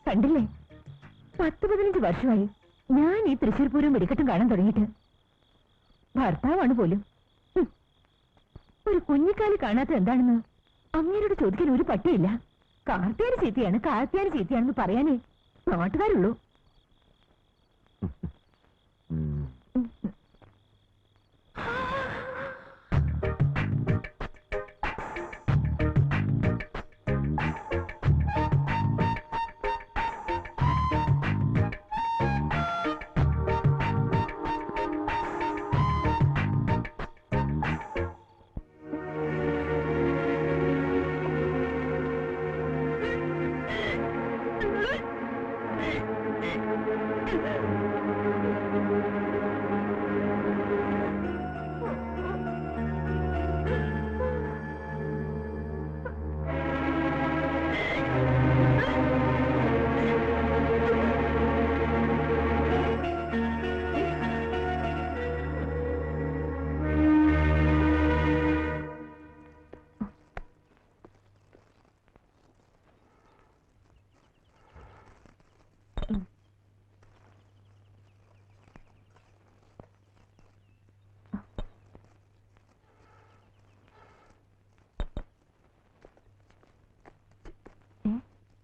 കണ്ടില്ലേ, 10-15 വർഷമായി ഞാൻ ഈ തൃശ്ശൂർ പൂരം വെടിക്കെട്ടും കാണാൻ തുടങ്ങിയിട്ട്. ഭർത്താവാണ് പോലും. ഒരു കുഞ്ഞിക്കാലി കാണാത്ത എന്താണെന്ന് അങ്ങേരോട് ചോദിക്കാൻ ഒരു പട്ടിയില്ല. കാർത്തിയാനി ചീത്തയാണെന്ന് പറയാനേ നാട്ടുകാരുള്ളൂ.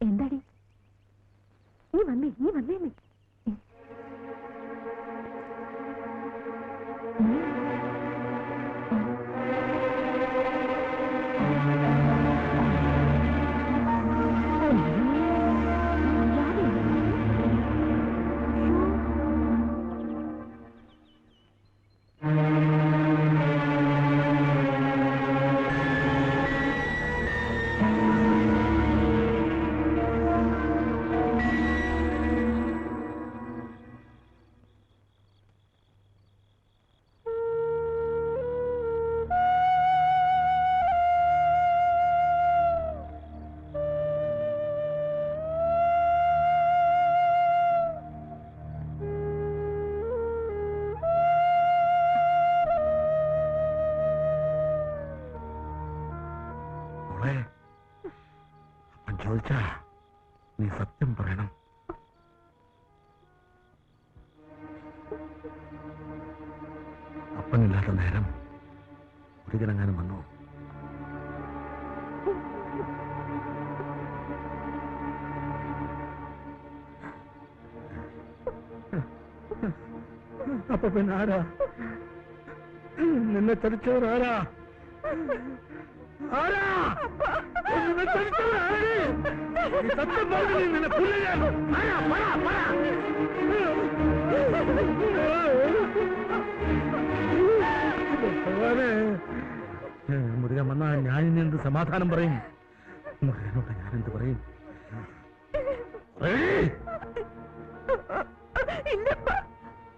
എന്താടി നീ വന്നേ അപ്പൻ ചോദിച്ചാ നീ സത്യം പറയണം. അപ്പനില്ലാത്ത നേരം ഒരിക്കലെങ്ങാനും വന്നു? അപ്പൊ പിന്നെ ആരാ നിന്നെ ചതിച്ചവർ? ആരാ നിന്നെ ചതിച്ചവർ? സത്യം പറഞ്ഞു നിന്നെ പുല്ലാണ്. ഭഗവാനെ, മുരുകൻ വന്നാ ഞാൻ ഇനി എന്ത് സമാധാനം പറയും? മുരുകനോട് ഞാൻ എന്ത് പറയും? ഏയ്! ഇല്ലപ്പ,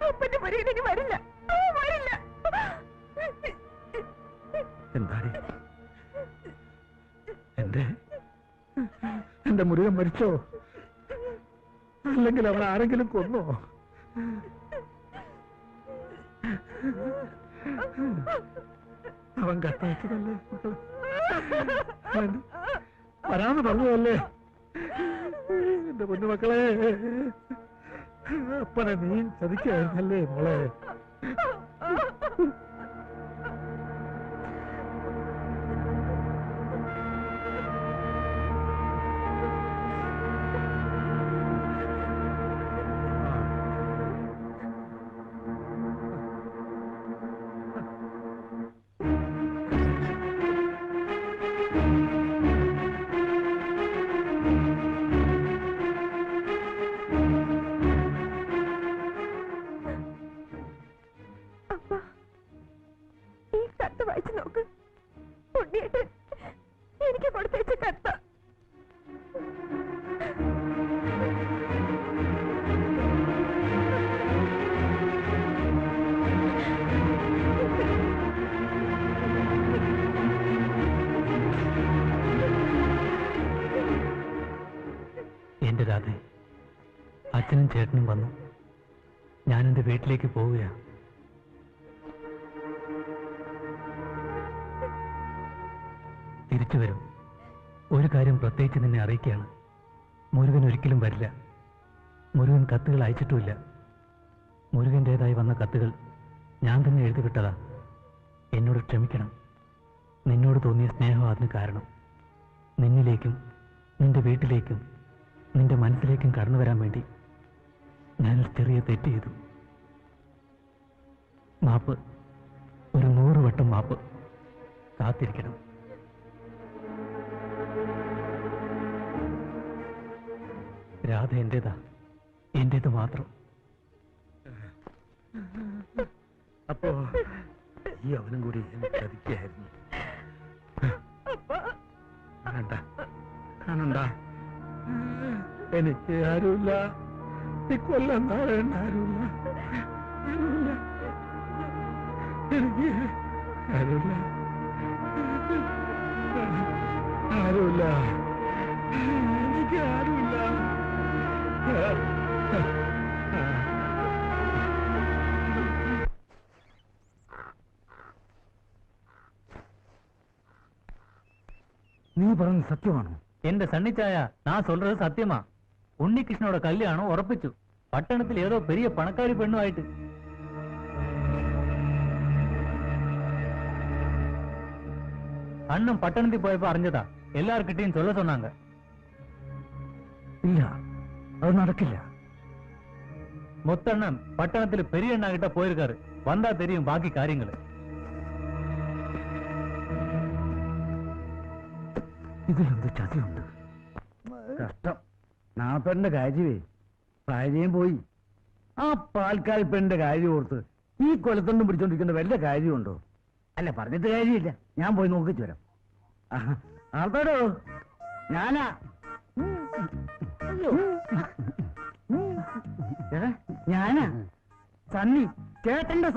അപ്പന്റെ മുരുകൻ വരില്ല, വരില്ല. എന്താടി എന്റെ മുരുകൻ മരിച്ചോ? അല്ലെങ്കിൽ അവൻ ആരെങ്കിലും കൊന്നോ? അവൻ കത്തയച്ചതല്ലേ വരാന്ന് പറഞ്ഞതല്ലേ? എന്റെ പൊന്നുമക്കളെ, അപ്പനെ നീ ചതിക്കായിരുന്നല്ലേ മോളെ? വായിച്ചു നോക്ക്. ഉണ്ണിയേട്ടൻ എനിക്ക് കൊടുത്തയച്ച കത്ത. എന്റെ രാധ, അച്ഛനും ചേട്ടനും വന്നു. ഞാൻ എന്റെ വീട്ടിലേക്ക് പോവുകയാണ്. തിരിച്ചു വരും. ഒരു കാര്യം പ്രത്യേകിച്ച് നിന്നെ അറിയിക്കുകയാണ്. മുരുകൻ ഒരിക്കലും വരില്ല. മുരുകൻ കത്തുകൾ അയച്ചിട്ടുമില്ല. മുരുകൻ്റെതായി വന്ന കത്തുകൾ ഞാൻ തന്നെ എഴുതി വിട്ടതാ. എന്നോട് ക്ഷമിക്കണം. നിന്നോട് തോന്നിയ സ്നേഹം അതിന് കാരണം. നിന്നിലേക്കും നിന്റെ വീട്ടിലേക്കും നിന്റെ മനസ്സിലേക്കും കടന്നു വരാൻ വേണ്ടി ഞാനൊരു ചെറിയ തെറ്റ് ചെയ്തു. മാപ്പ്, ഒരു 100 വട്ടം മാപ്പ്. കാത്തിരിക്കണം. രാധ എന്റേതാ, എന്റേത് മാത്രം. അപ്പോ ഈ അവനും കൂടി ചതിക്കായിരുന്നു. കാണണ്ട, എനിക്ക് ആരുമില്ല. ഈ കൊല്ലം താഴേണ്ട ആരുമില്ല. എനിക്ക് ആരുമില്ല. ആരുമില്ല. എനിക്ക് ആരുമില്ല. നീ പറഞ്ഞത് സത്യമാണോ? എന്റെ സണ്ണിച്ചായ, நான் சொல்றது சத்தியமா. ഉണ്ണികൃഷ്ണനോட കല്യാണം ഉറപ്പിച്ചു. പട്ടണത്തിൽ ഏതോ പെരിയ പണക്കാരി പെണ്ണുമായിട്ട്. അണ്ണൻ പട്ടണത്തിൽ പോയപ്പോ അറിഞ്ഞതാ. എല്ലാർക്കിട്ടെയും சொல்ல சொன்னாங்க. ഇല്ല, അത് നടക്കില്ല. முத்தண்ணன் பட்டணத்துல பெரிய அண்ணா கிட்ட போயிருக்காரு. வந்தா தெரியும் பாக்கி காரியங்கள். ഇതിലെന്ത് ചതിയുണ്ട്? കഷ്ടം. നാപ്പന്റെ കാര്യമേ, ഭാര്യയും പോയി. ആ പാൽക്കാൽ പെണ്ണിന്റെ കാര്യം ഓർത്ത് ഈ കൊലത്തൊന്നും പിടിച്ചോണ്ടിരിക്കുന്ന വല്ല കാര്യമുണ്ടോ? അല്ല, പറഞ്ഞിട്ട് കാര്യമില്ല. ഞാൻ പോയി നോക്കിച്ചു വരാം. ആർത്തോടോ? ഞാനാ. ഞാനാ സണ്ണി, ചേട്ടന്റെ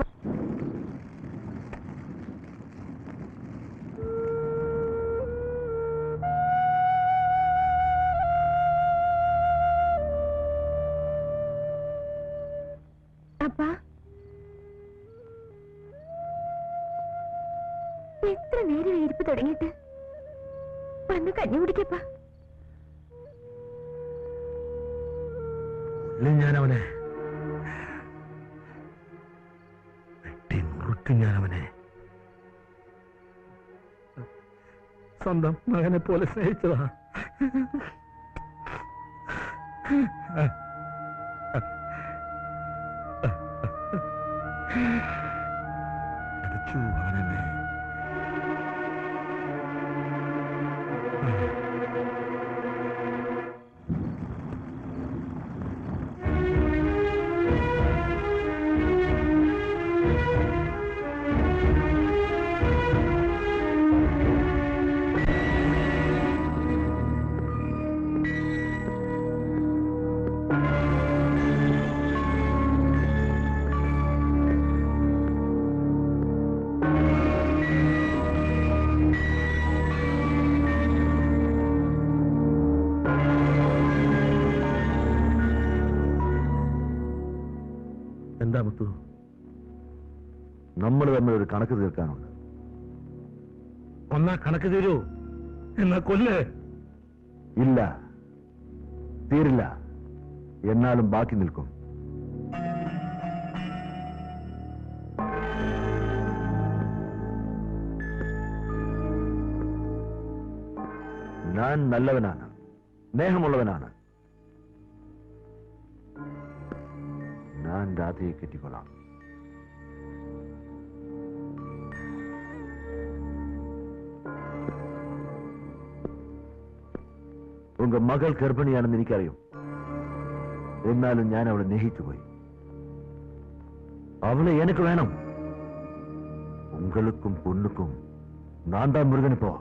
അപ്പാ, എത്ര നേരം ഇരിപ്പ് തുടങ്ങിയിട്ട്? വന്ന് കഞ്ഞി കുടിക്കപ്പാ. ഞാൻ അവനെ വെട്ടി നുറുക്കും. ഞാൻ അവനെ സ്വന്തം മകനെ പോലെ സ്നേഹിച്ചതാ. അവനെന്നെ എന്താ മുത്തു? നമ്മൾ തമ്മിൽ ഒരു കണക്ക് തീർക്കാനുണ്ട്. ഒന്നാ കണക്ക് തീരൂ, എന്നാ കൊല്ലേ. ഇല്ല, തീരില്ല. എന്നാലും ബാക്കി നിൽക്കും. ഞാൻ നല്ലവനാണ്, സ്നേഹമുള്ളവനാണ്. ഞാൻ രാധയെ കെട്ടിക്കൊള്ളാം. ഉങ്ക മകൾ ഗർഭിണിയാണെന്ന് എനിക്കറിയും. എന്നാലും ഞാൻ അവളെ സ്നേഹിച്ചുപോയി. അവളെ എനിക്ക് വേണം. ഉങ്ങൾക്കും പൊണ്ണുക്കും നാൻ താൻ മുരുകനിപ്പോ.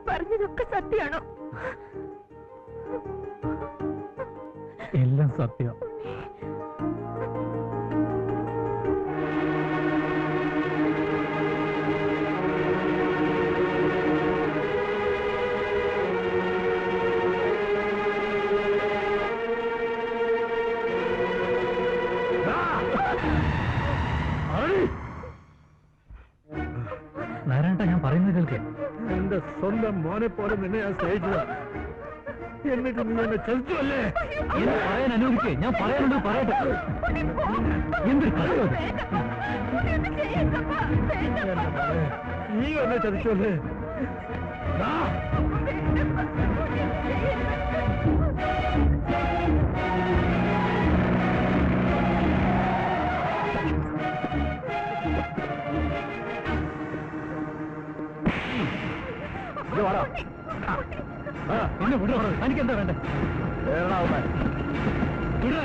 പറഞ്ഞതൊക്കെ സത്യമാണോ? എല്ലാം സത്യം. നാരായണ, ഞാൻ പറയുന്നത് കേൾക്ക്. എന്റെ സ്വന്തം മോനെ പോലെ നിന്നെ ഞാൻ സ്നേഹിച്ചതാ. എന്നിട്ട് നീ എന്നെ ചതിച്ചു അല്ലേ? എന്നെ പറയാൻ അനുവദിക്കേ, ഞാൻ പറയാനുള്ളത് പറയട്ടെ. എന്തൊരു കഥയോ ഇത്? നീ എന്നെ ചതിച്ചു അല്ലേ? എന്നെ വിടോ, എനിക്കെന്താ വേണ്ടേ? വിടേ.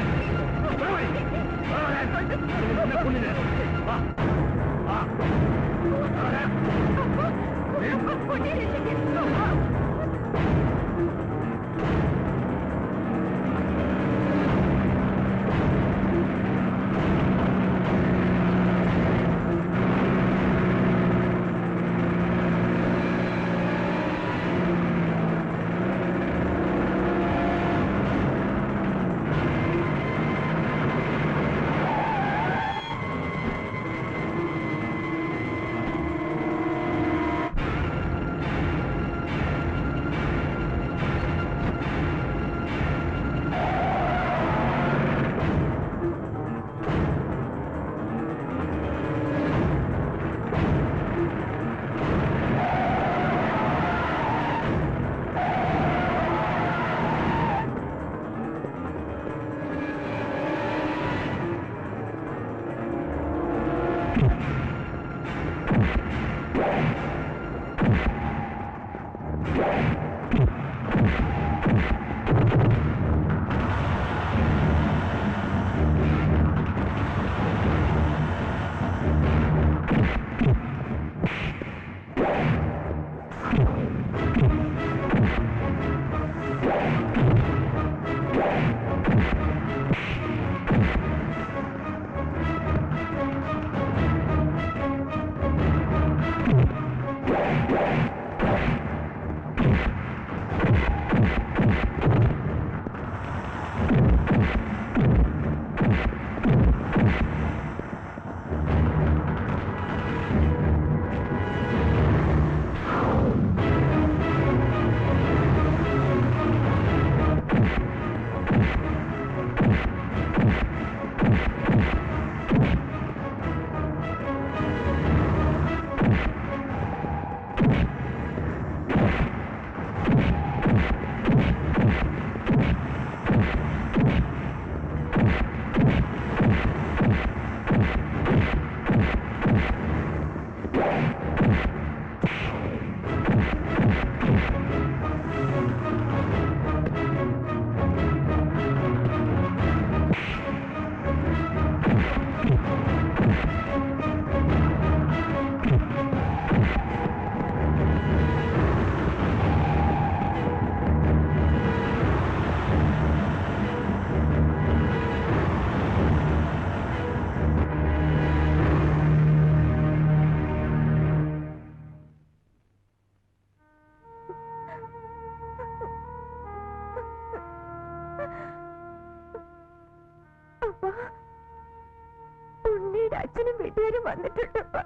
ഉണ്ണിയുടെ അച്ഛനും വീട്ടുകാരും വന്നിട്ടുണ്ടപ്പ.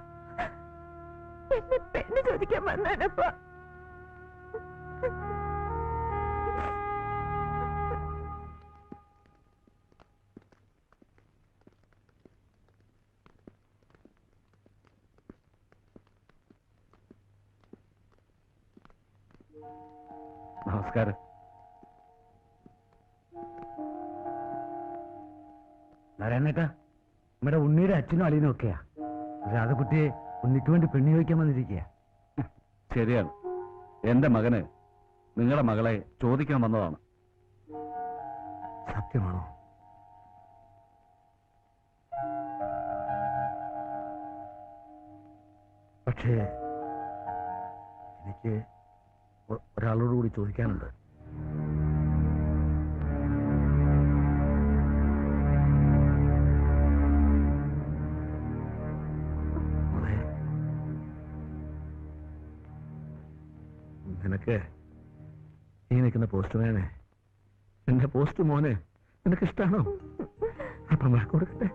എന്നെ പെണ്ണ് ചോദിക്കാൻ വന്നാനപ്പ. നമസ്കാരം. നാരായണേട്ടാ, നമ്മുടെ ഉണ്ണിയുടെ അച്ഛനും അളിയനും ഒക്കെയാ. രാധകുട്ടിയെ ഉണ്ണിക്ക് വേണ്ടി പെണ്ണി ചോദിക്കാൻ വന്നിരിക്കുക. ശരിയാണ്. എന്റെ മകന് നിങ്ങളുടെ മകളെ ചോദിക്കാൻ വന്നതാണ്. സത്യമാണോ? പക്ഷേ എനിക്ക് ഒരാളോട് കൂടി ചോദിക്കാനുണ്ട്. നിനക്ക് ഈ നിൽക്കുന്ന പോസ്റ്റ്മാനെ, എന്റെ പോസ്റ്റ് മോനെ നിനക്ക് ഇഷ്ടമാണോ? അപ്പം കൊടുക്കട്ടെ.